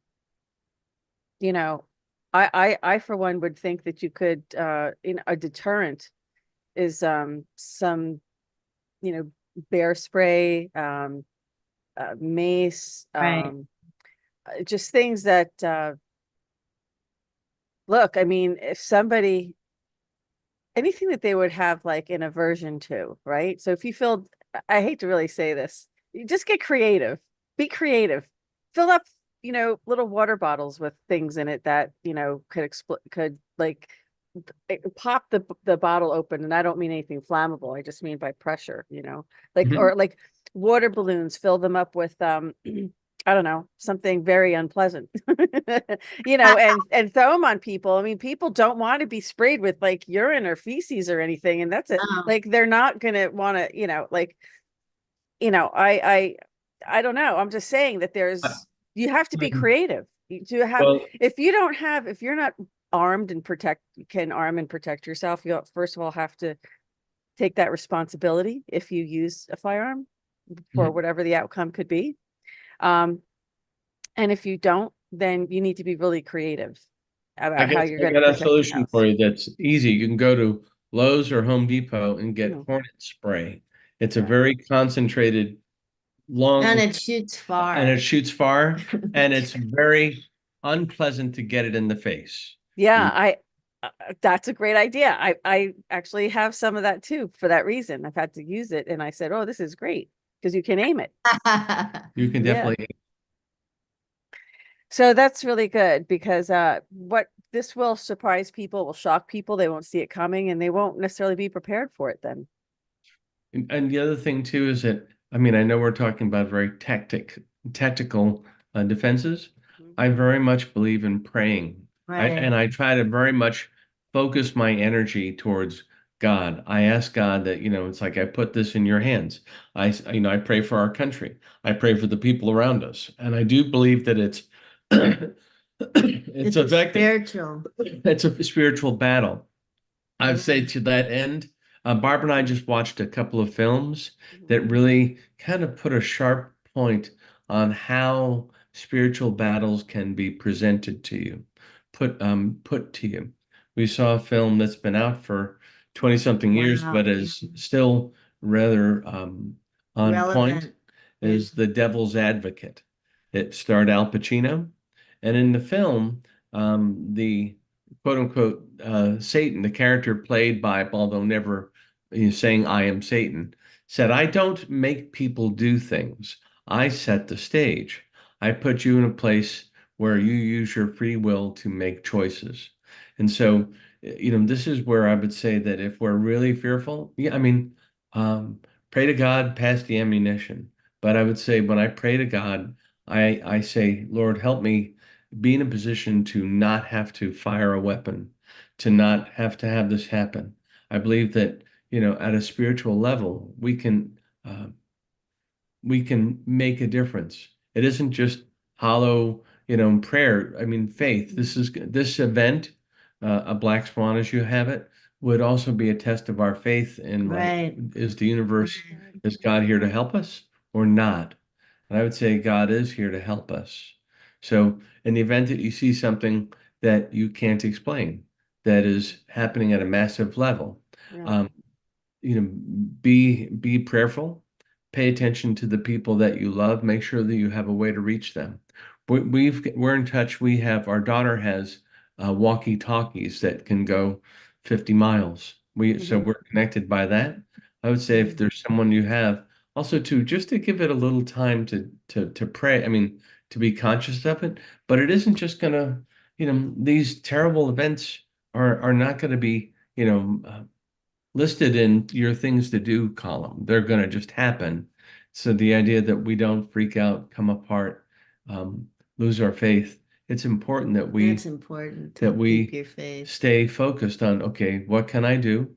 S3: you know, I for one would think that you could in a deterrent is some, you know, bear spray, mace,
S1: Right.
S3: just things that look, I mean, if somebody anything that they would have like an aversion to, right? So if you feel, I hate to really say this, you just get creative, be creative, fill up, little water bottles with things in it that, could explode, could like pop the bottle open. And I don't mean anything flammable. I just mean by pressure, like,
S2: Mhm.
S3: or like water balloons, fill them up with, I don't know, something very unpleasant, and throw them on people. I mean, people don't want to be sprayed with like urine or feces or anything, and that's it.
S1: Oh,
S3: Like they're not gonna want to, like, I don't know. I'm just saying that
S2: I-
S3: you have to be
S2: I-
S3: creative. You have
S2: Well,
S3: if you're not armed and can arm and protect yourself, you first of all have to take that responsibility if you use a firearm for
S2: mhm.
S3: whatever the outcome could be. Um, and if you don't, then you need to be really creative
S2: I
S3: about how
S2: guess
S3: you're
S2: I
S3: going to
S2: got a
S3: protect your
S2: solution for
S3: house.
S2: you that's easy. You can go to Lowe's or Home Depot and get
S3: Mhm.
S2: Hornet spray. It's a
S3: Yeah.
S2: very concentrated,
S1: and
S2: long,
S1: it shoots
S2: and it
S1: far.
S2: shoots far, and it's very unpleasant to get it in the face.
S3: Yeah,
S2: You,
S3: that's a great idea. I actually have some of that too for that reason. I've had to use it and I said, "Oh, this is great," because you can aim it.
S2: you can
S3: Yeah.
S2: definitely.
S3: So that's really good because what this will surprise people, will shock people. They won't see it coming and they won't necessarily be prepared for it then.
S2: And the other thing too is that, I mean, I know we're talking about very tactical defenses.
S3: Mhm.
S2: I very much believe in praying.
S1: Right.
S2: And I try to very much focus my energy towards God. I ask God that, it's like I put this in your hands. I pray for our country. I pray for the people around us. And I do believe that it's it's
S1: It's a
S2: effective.
S1: spiritual.
S2: It's a spiritual battle. I'd say
S1: Yeah.
S2: to that end, Barb and I just watched a couple of films
S3: Mhm.
S2: that really kind of put a sharp point on how spiritual battles can be presented to you, put to you. We saw a film that's been out for 20 something years,
S1: Wow.
S2: but
S1: Yeah.
S2: is still rather on point,
S1: Relevant. Yeah.
S2: is The Devil's Advocate. It starred Al Pacino, and in the film, the quote unquote Satan, the character played by, although never saying I am Satan, said, I don't make people do things. I set the stage. I put you in a place where you use your free will to make choices. And so, this is where I would say that if we're really fearful, yeah, I mean, um, pray to God, pass the ammunition. But I would say when I pray to God, I say, Lord, help me be in a position to not have to fire a weapon, to not have to have this happen. I believe that, at a spiritual level, we can make a difference. It isn't just hollow, prayer. I mean, faith. This event, a black swan as you have it, would also be a test of our faith in like,
S1: Right.
S2: is the universe,
S1: Right.
S2: is God here to help us or not? And I would say God is here to help us. So, in the event that you see something that you can't explain, that is happening at a massive level,
S3: Yeah.
S2: um, be prayerful, pay attention to the people that you love, make sure that you have a way to reach them. We're in touch. Our daughter has walkie talkies that can go 50 miles. So
S3: Mhm.
S2: we're connected by that. I would say if
S1: Mhm.
S2: there's someone you have, also too, just to give it a little time to pray. I mean, to be conscious of it, but it isn't just gonna, these terrible events are not gonna be, listed in your things to do column. They're going to just happen. So the idea that we don't freak out, come apart, lose our faith, it's important that
S1: That's important to
S2: that
S1: keep
S2: we
S1: your faith.
S2: stay focused on, okay, what can I do?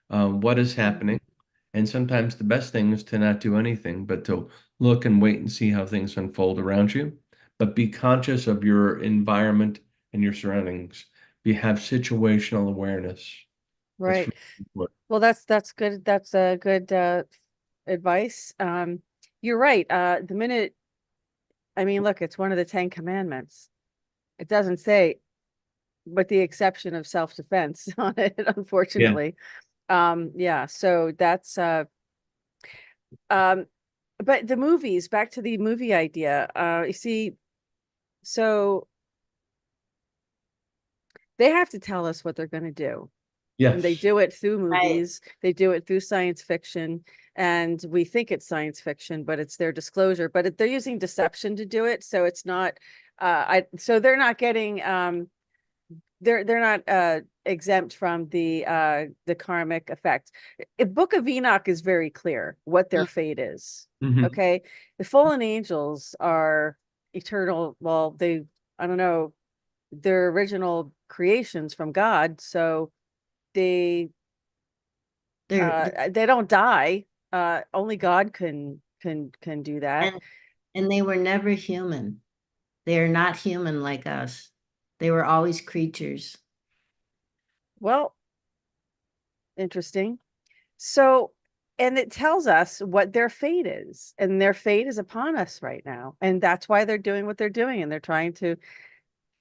S2: What is happening? And sometimes the best thing is to not do anything, but to look and wait and see how things unfold around you. But be conscious of your environment and your surroundings. Have situational awareness. That's
S3: Right.
S2: really important.
S3: Well, that's good. That's a good advice. You're right. The minute, I mean, look, it's one of the 10 commandments. It doesn't say, but the exception of self-defense on it,
S2: Yeah.
S3: unfortunately. Yeah, so that's um but the movies, back to the movie idea. You see, so they have to tell us what they're going to do. And they
S2: Yes.
S3: do it through
S1: Right.
S3: movies, they do it through science fiction, and we think it's science fiction, but it's their disclosure. But they're using deception to do it, so it's not so they're not getting they're not exempt from the karmic effect. Book of Enoch is very clear what their fate is.
S2: Hmm.
S3: Okay, the fallen angels are eternal. Well, I don't know, they're original creations from God, so they
S1: They're
S3: they don't die. Only God can do that.
S1: and and they were never human. They are not human like us. They were always creatures.
S3: Well, interesting. So, and it tells us what their fate is, and their fate is upon us right now, and that's why they're doing what they're doing, and they're trying to.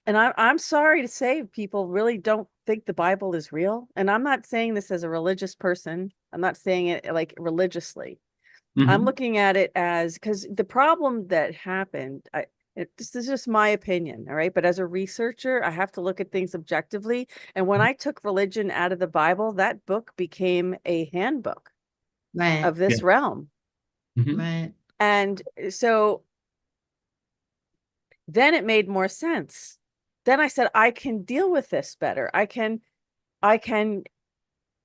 S3: And I'm sorry to say, people really don't think the Bible is real. And I'm not saying this as a religious person. I'm not saying it like religiously. I'm
S2: Hmm.
S3: looking at it as, because the problem that happened, this is just my opinion, all right? But as a researcher, I have to look at things objectively. And when I took religion out of the Bible, that book became a handbook
S1: Right.
S3: of this
S2: Yeah.
S3: realm.
S2: Hmm.
S1: Right.
S3: And so then it made more sense. Then I said, I can deal with this better. I can,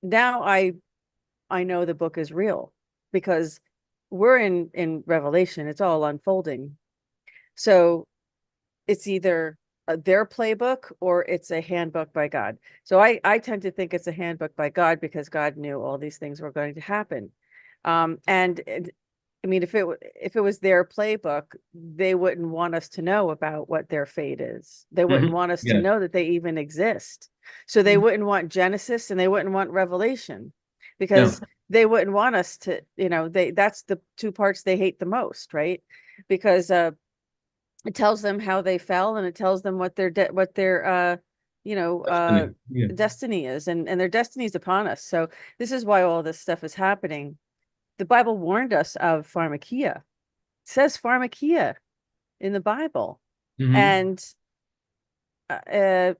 S3: now I know the book is real, because we're in Revelation. It's all unfolding. So it's either their playbook or it's a handbook by God. So I tend to think it's a handbook by God, because God knew all these things were going to happen. I mean, if it was their playbook, they wouldn't want us to know about what their fate is. They wouldn't
S2: Hmm.
S3: want us to
S2: Yeah.
S3: know that they even exist. So they wouldn't want Genesis, and they wouldn't want Revelation,
S2: No.
S3: because they wouldn't want us to, that's the two parts they hate the most, right? Because it tells them how they fell, and it tells them what their you know uh
S2: Destiny. Yeah.
S3: destiny is, and their destiny is upon us. So this is why all this stuff is happening. The Bible warned us of pharmakia. It says pharmakia in the Bible,
S2: Hmm.
S3: and uh, uh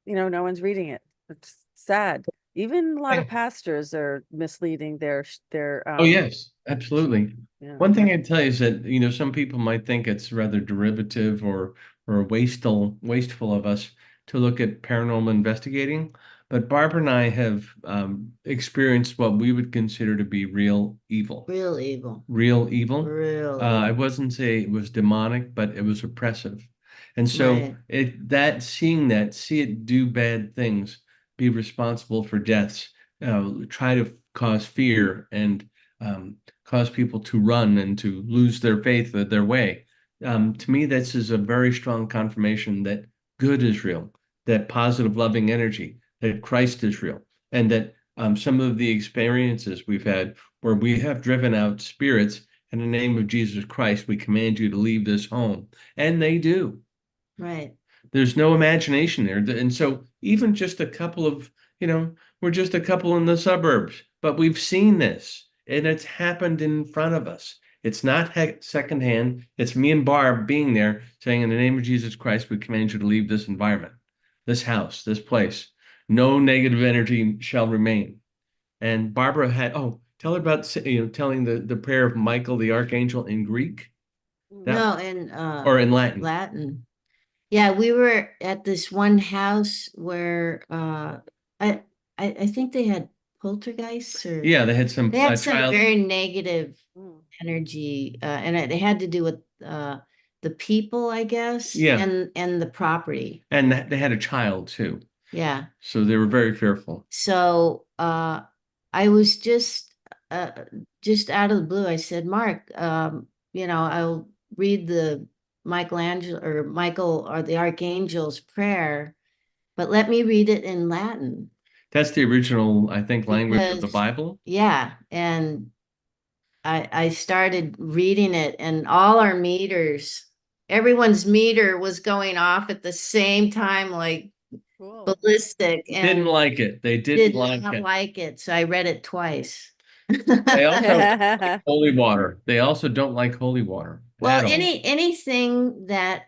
S3: no one's reading it. It's sad. Even a lot of pastors are misleading their
S2: Oh, yes, absolutely.
S3: yeah.
S2: One thing I'd tell you is that, some people might think it's rather derivative or wasteful of us to look at paranormal investigating, but Barbara and I have experienced what we would consider to be real evil.
S1: Real evil.
S2: Real evil.
S1: Real
S2: I
S1: evil.
S2: wasn't say it was demonic, but it was oppressive. And so
S1: Right.
S2: seeing that, see it do bad things, be responsible for deaths, try to cause fear and cause people to run and to lose their faith of their way. To me, this is a very strong confirmation that good is real, that positive, loving energy, that Christ is real, and that some of the experiences we've had where we have driven out spirits in the name of Jesus Christ, we command you to leave this home. And they do.
S1: Right.
S2: There's no imagination there. And so even just a couple of, we're just a couple in the suburbs, but we've seen this and it's happened in front of us. It's not secondhand. It's me and Barb being there saying, in the name of Jesus Christ, we command you to leave this environment, this house, this place. No negative energy shall remain. And Barbara had, tell her about, telling the prayer of Michael the Archangel in Greek, that,
S1: No, in
S2: or in Latin.
S1: Latin. Yeah, we were at this one house where I I think they had poltergeists or
S2: Yeah, they had some
S1: they had some
S2: child.
S1: very negative
S3: Mm.
S1: energy, and it had to do with the people, I guess,
S2: Yeah,
S1: and the property.
S2: and they had a child too,
S1: Yeah.
S2: so they were very fearful.
S1: So I was uh, just out of the blue. I said, Mark, I'll read the Michael or the Archangel's prayer, but let me read it in Latin
S2: That's the original, I think, language of the
S1: because,
S2: Bible.
S1: yeah, and I started reading it, and all our meters, everyone's meter was going off at the same time, like
S3: Cool.
S1: ballistic,
S2: Didn't
S1: and
S2: like it. They didn't
S1: did
S2: like
S1: not
S2: it.
S1: like it. So I read it twice.
S2: They also don't like holy water. They also don't like holy water
S1: Well,
S2: at all.
S1: anything that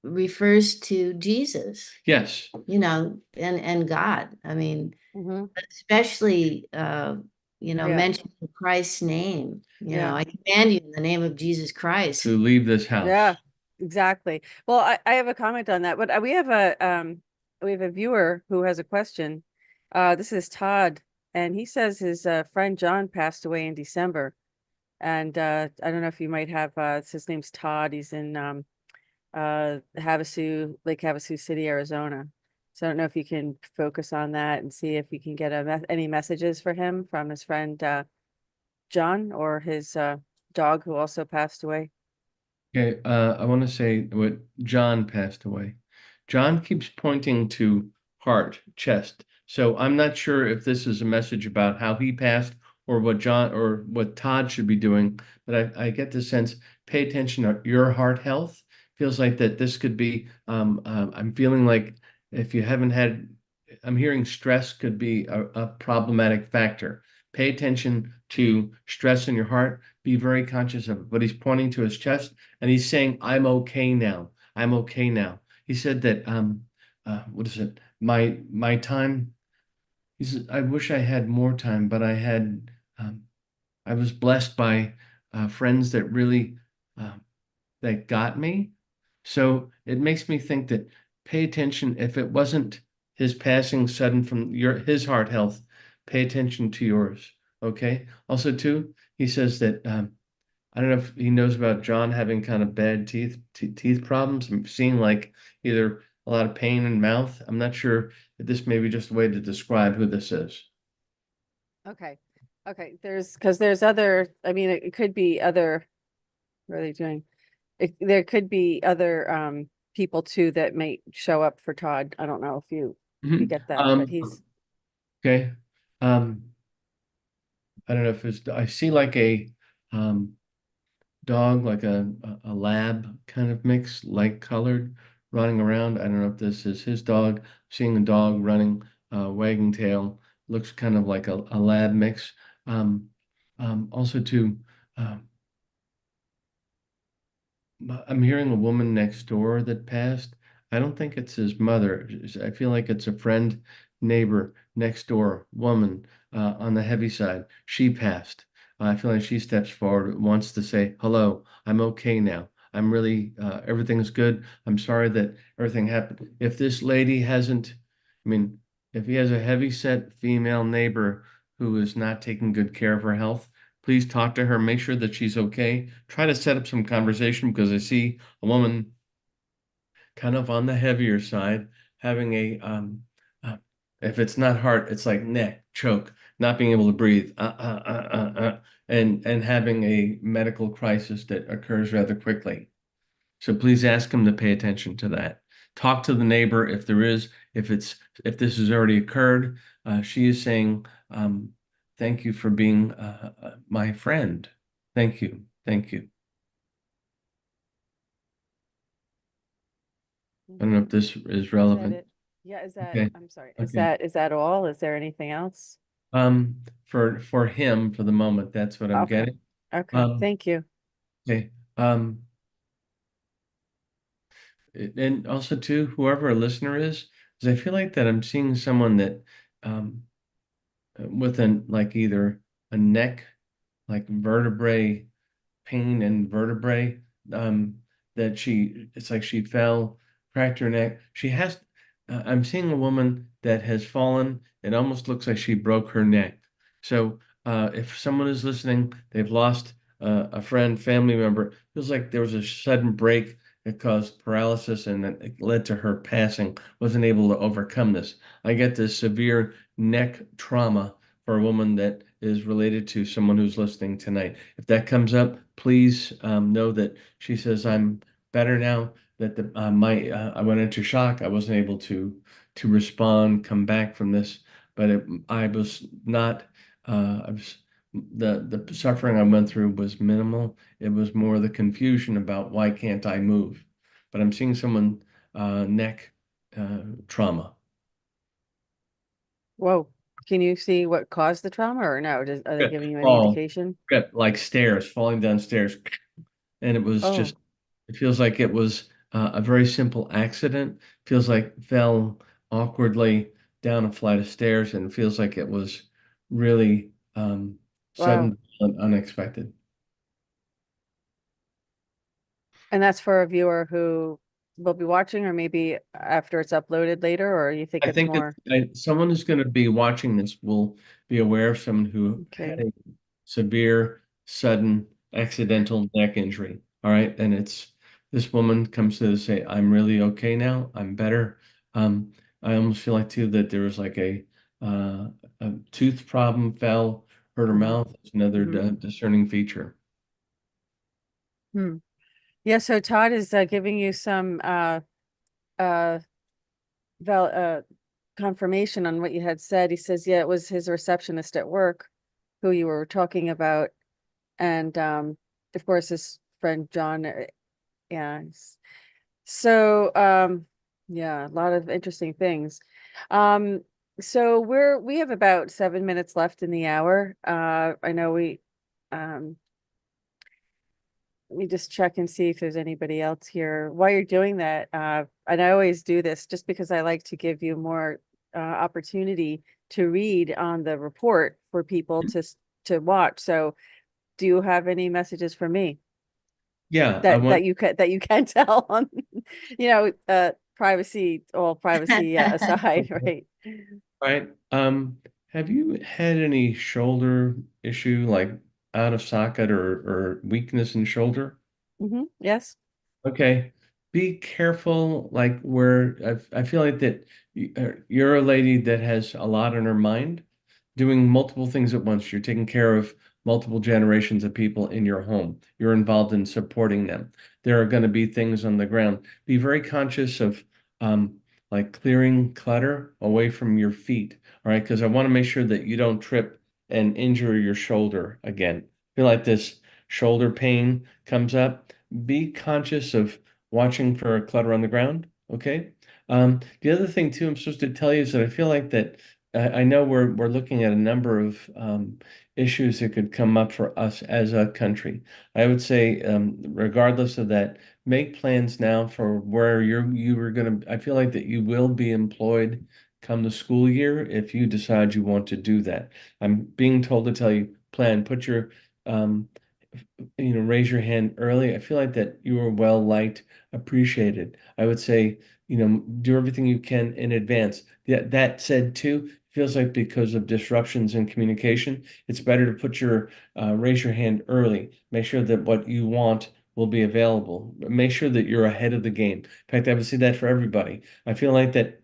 S1: refers to Jesus,
S2: Yes.
S1: and God. I mean,
S3: Hmm.
S1: especially
S3: Yeah.
S1: mentioning Christ's name.
S3: Yeah.
S1: I command you in the name of Jesus Christ.
S2: To leave this house.
S3: Yeah, exactly. Well, I have a comment on that, but we have a viewer who has a question. This is Todd, and he says his friend John passed away in December. And I don't know if you might have his name's Todd. He's in Lake Havasu City, Arizona. So I don't know if you can focus on that and see if you can get any messages for him from his friend John or his dog who also passed away.
S2: Okay, I want to say what John passed away. John keeps pointing to heart, chest. So I'm not sure if this is a message about how he passed or what John or what Todd should be doing, but I get the sense pay attention to your heart health. Feels like that this could be, I'm feeling like if you haven't had, I'm hearing stress could be a problematic factor. Pay attention to stress in your heart. Be very conscious of it. But he's pointing to his chest and he's saying, I'm okay now. I'm okay now. He said that what is it? My time. He said, I wish I had more time, but I was blessed by friends that really that got me. So it makes me think that pay attention. If it wasn't his passing sudden from his heart health, pay attention to yours. Okay. Also, too, he says that I don't know if he knows about John having kind of bad teeth problems. I'm seeing like either a lot of pain in mouth. I'm not sure if this may be just a way to describe who this is.
S3: Okay. Okay. There's other, I mean, it could be other, what are they doing? There could be other people too that may show up for Todd. I don't know if you
S2: Mhm.
S3: get that, but he's
S2: Okay. Um, I don't know if it's, I see like a um, dog, like a lab kind of mix, light colored, running around. I don't know if this is his dog. Seeing a dog running, wagging tail, looks kind of like a lab mix. Um, also too, um, I'm hearing a woman next door that passed. I don't think it's his mother. I feel like it's a friend, neighbor, next door woman on the heavy side. She passed. I feel like she steps forward, wants to say, hello, I'm okay now. I'm really, everything's good. I'm sorry that everything happened. If this lady hasn't, I mean, if he has a heavy set female neighbor who is not taking good care of her health, please talk to her, make sure that she's okay. Try to set up some conversation because I see a woman kind of on the heavier side having uh, if it's not heart, it's like neck, choke, not being able to breathe, and having a medical crisis that occurs rather quickly. So please ask him to pay attention to that. Talk to the neighbor if there is, if this has already occurred. She is saying, "Thank you for being my friend. Thank you, thank you." I don't know if this is
S3: is that
S2: relevant.
S3: it? Yeah, is that,
S2: Okay,
S3: I'm sorry.
S2: okay.
S3: Is that all? Is there anything else?
S2: For him, for the moment, that's what I'm
S3: Okay.
S2: getting.
S3: Okay.
S2: Um,
S3: Thank you.
S2: okay. And also too, whoever a listener is I feel like that I'm seeing someone that um with an like either a neck like vertebrae pain and vertebrae that it's like she fell, cracked her neck. She has I'm seeing a woman that has fallen. It almost looks like she broke her neck. So if someone is listening, they've lost a friend, family member, feels like there was a sudden break that caused paralysis and it led to her passing, wasn't able to overcome this. I get this severe neck trauma for a woman that is related to someone who's listening tonight. If that comes up, please know that she says, I'm better now, that I went into shock. I wasn't able to respond, come back from this, but I was not I was the suffering I went through was minimal. It was more the confusion about why can't I move. But I'm seeing someone neck trauma.
S3: Whoa. Can you see what caused the trauma or no? Are they
S2: Yeah.
S3: giving you any
S2: Fall,
S3: indication?
S2: yeah, like stairs, falling down stairs, and it was
S3: Oh,
S2: just. It feels like it was a very simple accident. Feels like fell awkwardly down a flight of stairs, and it feels like it was really
S3: wow.
S2: sudden and unexpected.
S3: And that's for a viewer who will be watching or maybe after it's uploaded later, or you think
S2: I
S3: it's
S2: think
S3: more
S2: someone who's going to be watching this will be aware of someone who had
S3: okay.
S2: a severe, sudden, accidental neck injury. All right. And it's this woman comes to say, I'm really okay now. I'm better. Um, I almost feel like too that there was like uh, a tooth problem, fell, hurt her
S3: Hmm.
S2: mouth. It's another
S3: Hmm.
S2: discerning feature.
S3: Hmm. Yeah, so Todd is giving you some uh val confirmation on what you had said. He says, yeah, it was his receptionist at work who you were talking about. And of course his friend John, yeah. So yeah, a lot of interesting things. Um so we have about 7 minutes left in the hour. I know um let me just check and see if there's anybody else here. While you're doing that, and I always do this just because I like to give you more opportunity to read on the report for people to watch. So, do you have any messages for me
S2: Yeah, I want.
S3: that you can tell on, privacy, all privacy aside, right?
S2: Right. Have you had any shoulder issue, like out of socket or weakness in shoulder?
S3: Yes.
S2: Okay. Be careful, like where I feel like that you're a lady that has a lot on her mind, doing multiple things at once. You're taking care of multiple generations of people in your home. You're involved in supporting them. There are going to be things on the ground. Be very conscious of um, like clearing clutter away from your feet. All right, because I want to make sure that you don't trip and injure your shoulder again. Feel like this shoulder pain comes up, be conscious of watching for clutter on the ground. Okay. The other thing too, I'm supposed to tell you is that I feel like that I know we're looking at a number of issues that could come up for us as a country. I would say, regardless of that, make plans now for where you are going to. I feel like that you will be employed come the school year if you decide you want to do that. I'm being told to tell you, plan, put your um, raise your hand early. I feel like that you are well liked, appreciated. I would say, do everything you can in advance. That said, too, feels like because of disruptions in communication, it's better to put your raise your hand early. Make sure that what you want will be available. Make sure that you're ahead of the game. In fact, I would say that for everybody. I feel like that.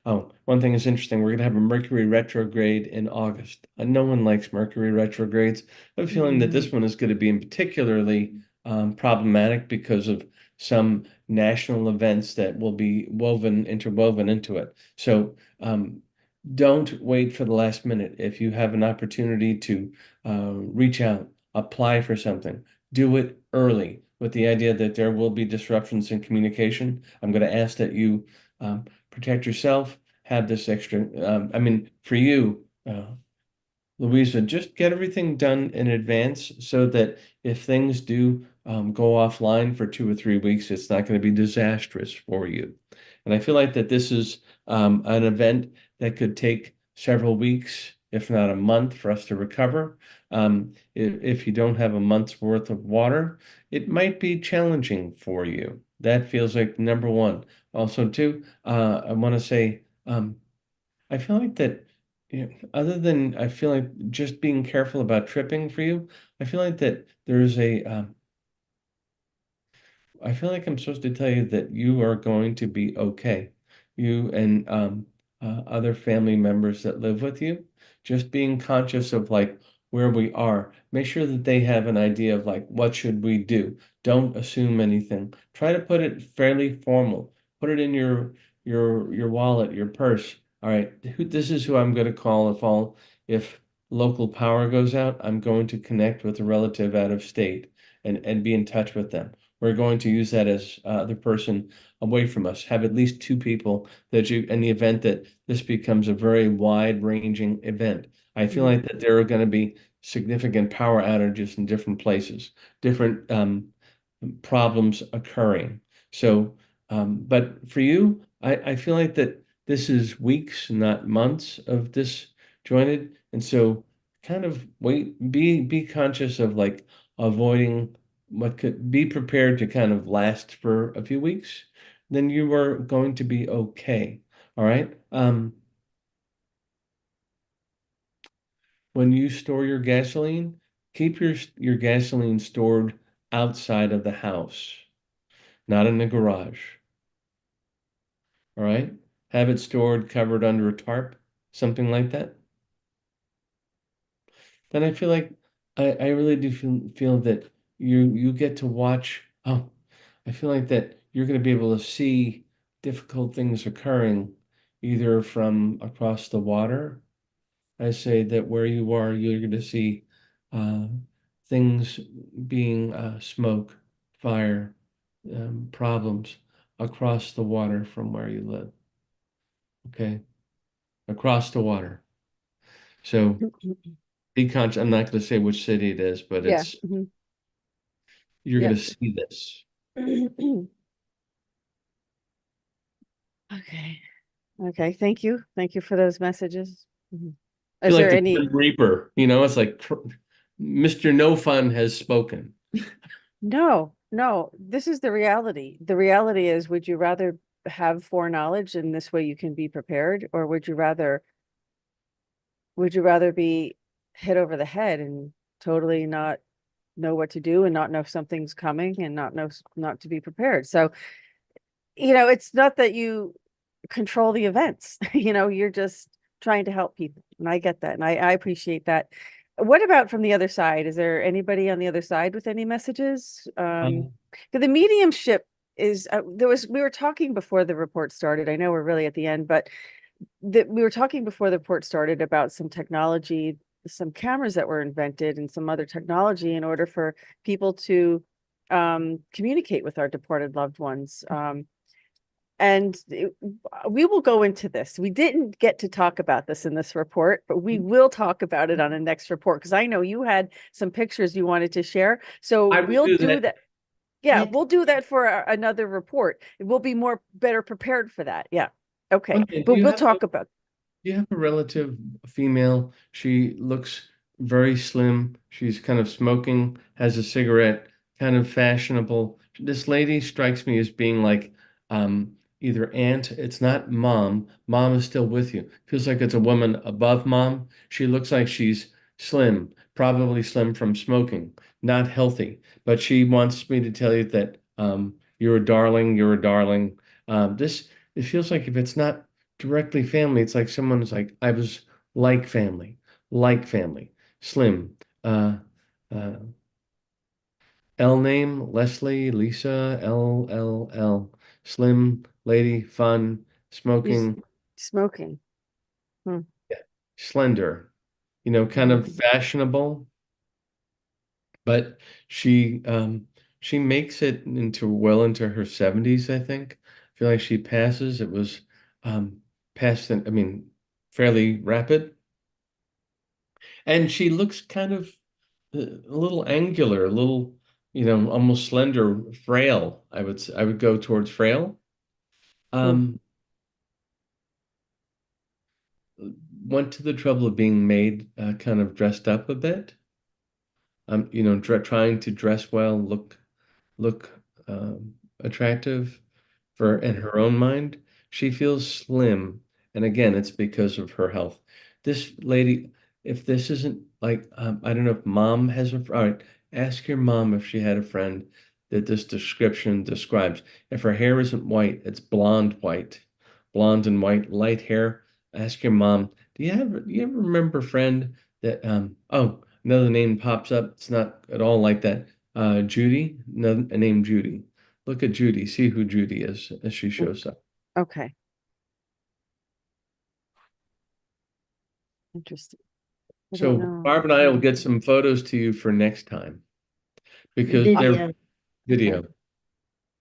S2: Oh, one thing is interesting. We're going to have a Mercury retrograde in August. No one likes Mercury retrogrades. I have a feeling that
S3: Mm,
S2: this one is going to be particularly problematic because of some national events that will be interwoven into it. So don't wait for the last minute. If you have an opportunity to reach out, apply for something, do it early with the idea that there will be disruptions in communication. I'm going to ask that you protect yourself, have this extra, I mean, for you. Louisa, just get everything done in advance so that if things do go offline for 2 or 3 weeks, it's not going to be disastrous for you. And I feel like that this is an event that could take several weeks, if not a month, for us to recover. If you don't have a month's worth of water, it might be challenging for you. That feels like number one. Also, too, I want to say, I feel like that. Yeah, other than I feel like just being careful about tripping for you, I feel like that there's I feel like I'm supposed to tell you that you are going to be okay. You and other family members that live with you, just being conscious of like where we are. Make sure that they have an idea of like what should we do. Don't assume anything. Try to put it fairly formal. Put it in your wallet, your purse. All right, this is who I'm going to call if local power goes out. I'm going to connect with a relative out of state and be in touch with them. We're going to use that as the person away from us. Have at least two people that you, in the event that this becomes a very wide-ranging event. I feel
S3: Mhm.
S2: like that there are going to be significant power outages in different places, different problems occurring. So, but for you, I feel like that this is weeks, not months of disjointed, and so kind of be conscious of like avoiding what could be prepared to kind of last for a few weeks, then you are going to be okay. All right. When you store your gasoline, keep your gasoline stored outside of the house, not in the garage. All right. Have it stored covered under a tarp, something like that. Then I feel like I really do feel that you get to watch. Oh, I feel like that you're going to be able to see difficult things occurring either from across the water. I say that where you are, you're going to see uh, things being smoke, fire, problems across the water from where you live. Okay, across the water. So be conscious. I'm not going to say which city it is, but
S3: Yeah.
S2: it's
S3: Mhm.
S2: you're going
S3: Yep.
S2: to see this.
S3: Okay. Okay. Thank you. Thank you for those messages. Mhm.
S2: Feel
S3: Is
S2: like
S3: there
S2: the
S3: any?
S2: Grim Reaper, it's like Mr. No Fun has spoken.
S3: No, no, this is the reality. The reality is, would you rather have foreknowledge and this way you can be prepared, or would you rather be hit over the head and totally not know what to do and not know if something's coming and not to be prepared? So, it's not that you control the events, you're just trying to help people. And I get that. And I appreciate that. What about from the other side? Is there anybody on the other side with any messages?
S2: Um,
S3: 'Cause the mediumship is, we were talking before the report started. I know we're really at the end, but we were talking before the report started about some technology, some cameras that were invented and some other technology in order for people to communicate with our departed loved ones. And we will go into this. We didn't get to talk about this in this report, but we will talk about it on the next report because I know you had some pictures you wanted to share. So
S2: I will
S3: we'll
S2: do
S3: do
S2: that.
S3: that. Yeah,
S1: Yeah,
S3: we'll do that for another report. We'll be more better prepared for that. Yeah. Okay.
S2: One thing,
S3: But we'll talk about.
S2: you have a relative, female. She looks very slim. She's kind of smoking, has a cigarette, kind of fashionable. This lady strikes me as being like either aunt. It's not mom. Mom is still with you. Feels like it's a woman above mom. She looks like she's slim, probably slim from smoking, not healthy. But she wants me to tell you that you're a darling. You're a darling. This it feels like if it's not directly family. It's like someone's like, I was like family, slim. Uh, L name, Leslie, Lisa, L, slim, lady, fun,
S3: He's
S2: smoking,
S3: smoking. Hmm.
S2: yeah, slender, kind of
S3: Mhm.
S2: fashionable, but she makes it into well into her 70s, I think. I feel like she passes. It was um past, I mean, fairly rapid. And she looks kind of a little angular, a little, almost slender, frail. I would go towards frail.
S3: Hmm.
S2: Um, went to the trouble of being made kind of dressed up a bit. Trying to dress well, look attractive for in her own mind. She feels slim, and again, it's because of her health. This lady, if this isn't like, I don't know if mom has a, all right, ask your mom if she had a friend that this description describes. If her hair isn't white, it's blonde white, blonde and white, light hair. Ask your mom. Do you ever remember a friend that oh, another name pops up. It's not at all like that. Judy, no, a name Judy. Look at Judy, see who Judy is as she shows up.
S3: Okay. Interesting. I don't
S2: So
S3: know.
S2: Barb and I will get some photos to you for next time because they're
S1: Video.
S2: video.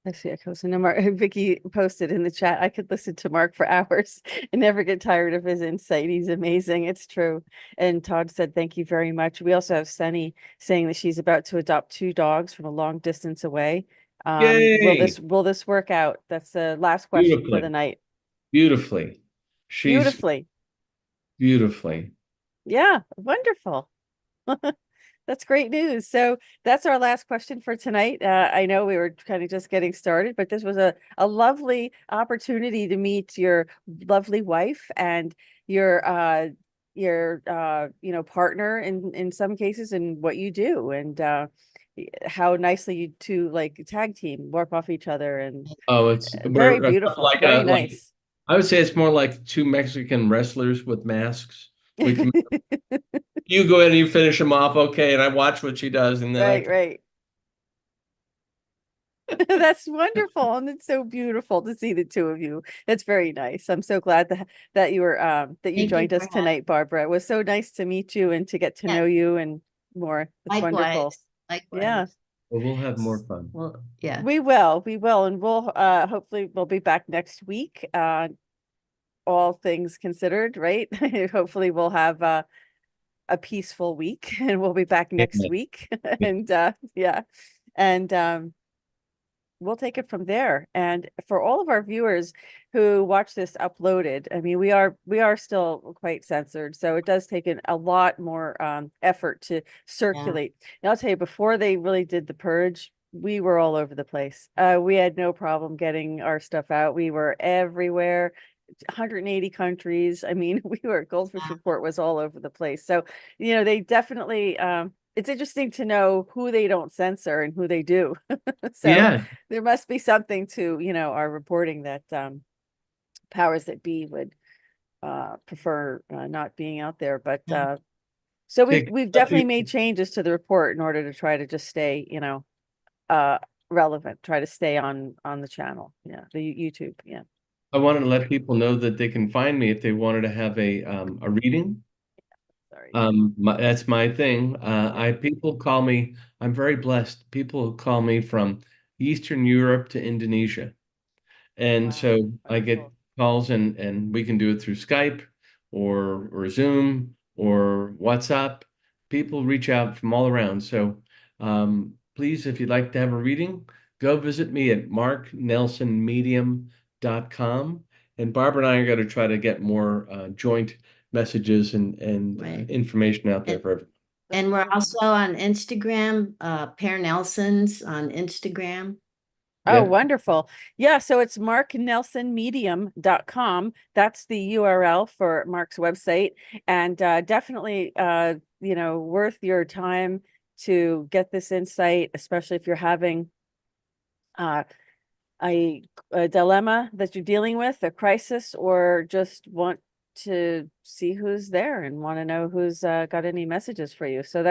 S3: I see. Okay, so no, Mark, Vicky posted in the chat. I could listen to Mark for hours and never get tired of his insight. He's amazing. It's true. And Todd said, "Thank you very much." We also have Sunny saying that she's about to adopt 2 dogs from a long distance away.
S2: Yay!
S3: Will this work out? That's the last question for the
S2: Beautifully,
S3: night.
S2: beautifully. She's
S3: Beautifully.
S2: beautifully.
S3: Yeah, wonderful. That's great news. So that's our last question for tonight. I know we were kind of just getting started, but this was a lovely opportunity to meet your lovely wife and your partner in some cases and what you do and how nicely you two like tag team, work off each other and
S2: Oh, it's
S3: very
S2: we're
S3: beautiful,
S2: like
S3: very
S2: like
S3: nice.
S2: I would say it's more like two Mexican wrestlers with masks. We can you go ahead and you finish them off, okay, and I watch what she does, and then I
S3: Right, right. That's wonderful, and it's so beautiful to see the two of you. That's very nice. I'm so glad that you were that you
S1: Thank you
S3: joined
S1: for
S3: us
S1: having
S3: tonight, Barbara. It was so nice to meet you and to get to
S1: me.
S3: know you and more. It's wonderful.
S1: Likewise.
S3: Yeah,
S1: Likewise.
S2: well, we'll have more fun.
S1: Well, yeah.
S3: we will, and we'll hopefully we'll be back next week. All things considered, right? Hopefully we'll have a peaceful week and we'll be back next
S2: Amen.
S3: week. And yeah. And we'll take it from there. And for all of our viewers who watch this uploaded, I mean, we are still quite censored, so it does take a lot more effort to
S1: Yeah.
S3: circulate. And I'll tell you, before they really did the purge, we were all over the place. We had no problem getting our stuff out. We were everywhere. 180 countries. I mean, Goldfish
S1: Yeah.
S3: Report was all over the place. So, they definitely it's interesting to know who they don't censor and who they do. So
S2: Yeah,
S3: there must be something to, our reporting that powers that be would prefer not being out there. But
S1: Yeah.
S3: so
S2: take
S3: we've definitely made changes to the report in order to try to just stay, uh relevant, try to stay on the channel. Yeah, the YouTube. Yeah.
S2: I wanted to let people know that they can find me if they wanted to have a reading.
S3: Sorry.
S2: That's my thing.
S3: Yeah.
S2: People call me, I'm very blessed. People call me from Eastern Europe to Indonesia. And
S3: Wow.
S2: so I get
S3: Wonderful.
S2: calls and we can do it through Skype or Zoom or WhatsApp. People reach out from all around. So please, if you'd like to have a reading, go visit me at marknelsonmedium.com. And Barbara and I are going to try to get more joint messages and
S1: Right.
S2: information out there
S1: And,
S2: for everyone.
S1: and we're also on Instagram, Pear Nelson's on Instagram.
S3: Oh,
S2: Yep.
S3: wonderful. Yeah, so it's marknelsonmedium.com. That's the URL for Mark's website. And definitely worth your time to get this insight, especially if you're having uh a, a dilemma that you're dealing with, a crisis, or just want to see who's there and want to know who's got any messages for you. So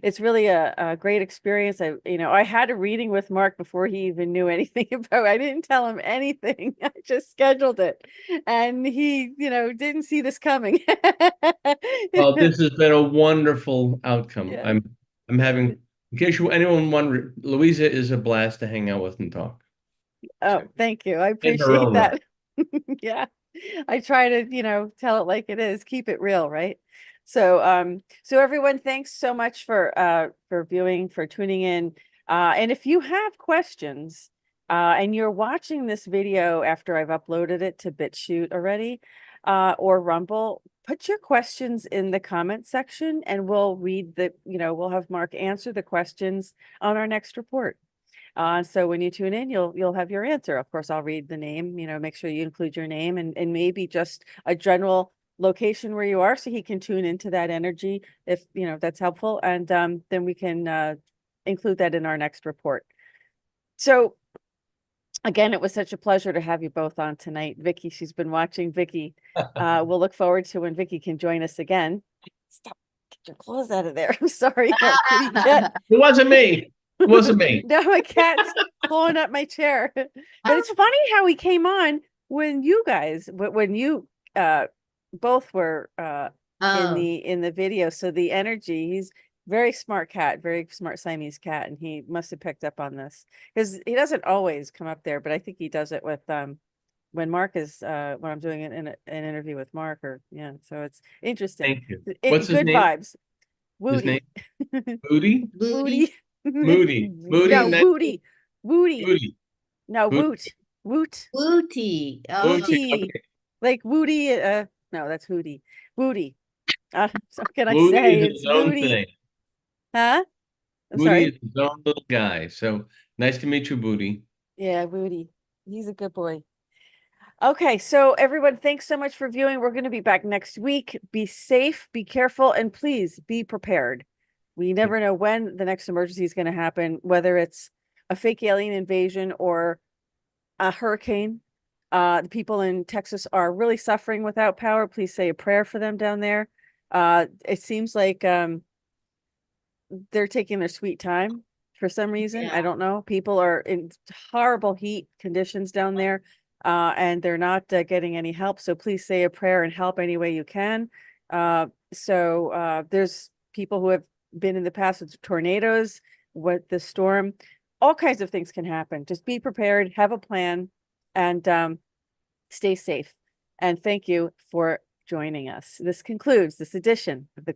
S3: it's really a great experience. I had a reading with Mark before he even knew anything about. I didn't tell him anything. I just scheduled it, and he, didn't see this coming.
S2: Oh, this has been a wonderful outcome.
S3: Yeah.
S2: I'm having, in case anyone wondering, Louisa is a blast to hang out with and talk.
S3: Oh, thank you. I
S2: In her
S3: appreciate
S2: own right.
S3: that. Yeah. I try to, tell it like it is, keep it real, right? So everyone, thanks so much for viewing, for tuning in. And if you have questions, and you're watching this video after I've uploaded it to BitChute already, or Rumble, put your questions in the comment section and we'll we'll have Mark answer the questions on our next report. So when you tune in, you'll have your answer. Of course, I'll read the name, make sure you include your name and maybe just a general location where you are so he can tune into that energy if, you know, that's helpful. And then we can include that in our next report. So again, it was such a pleasure to have you both on tonight. Vicky, she's been watching. Vicky, we'll look forward to when Vicky can join us again. Stop, get your clothes out of there. I'm sorry, our kitty cat.
S2: It wasn't me. It wasn't me.
S3: No, my cat's blowing up my chair. But it's funny how he came on when you guys, when you both were
S1: Oh,
S3: in the video. So the energy, he's very smart cat, very smart Siamese cat, and he must have picked up on this because he doesn't always come up there, but I think he does it with when Mark is when I'm doing an interview with Mark, or yeah, so it's interesting.
S2: Thank you. What's his
S3: Good
S2: name?
S3: vibes.
S2: His name?
S3: Woody.
S2: Moody?
S1: booty.
S2: Moody. Moody.
S3: No,
S2: Nice.
S3: Woody. Woody.
S2: Moody.
S3: No,
S2: Moody.
S3: Woot. Woot.
S1: Wooty. Oh,
S2: Moody.
S3: Wooty.
S2: Okay.
S3: Like Woody. No, that's Hootie. Woody. So can I
S2: Moody
S3: say
S2: is
S3: it's
S2: his own
S3: Woody?
S2: thing.
S3: Huh? I'm
S2: Moody
S3: sorry.
S2: is his own little guy. So nice to meet you, Moody.
S3: Yeah, Woody. He's a good boy. Okay, so everyone, thanks so much for viewing. We're going to be back next week. Be safe, be careful, and please be prepared. We never know when the next emergency is going to happen, whether it's a fake alien invasion or a hurricane. The people in Texas are really suffering without power. Please say a prayer for them down there. It seems like they're taking their sweet time for some reason. I
S1: yeah.
S3: don't know. People are in horrible heat conditions down there, and they're not getting any help. So please say a prayer and help any way you can. There's people who have been in the past with tornadoes, with the storm. All kinds of things can happen. Just be prepared, have a plan, and stay safe. And thank you for joining us. This concludes this edition of the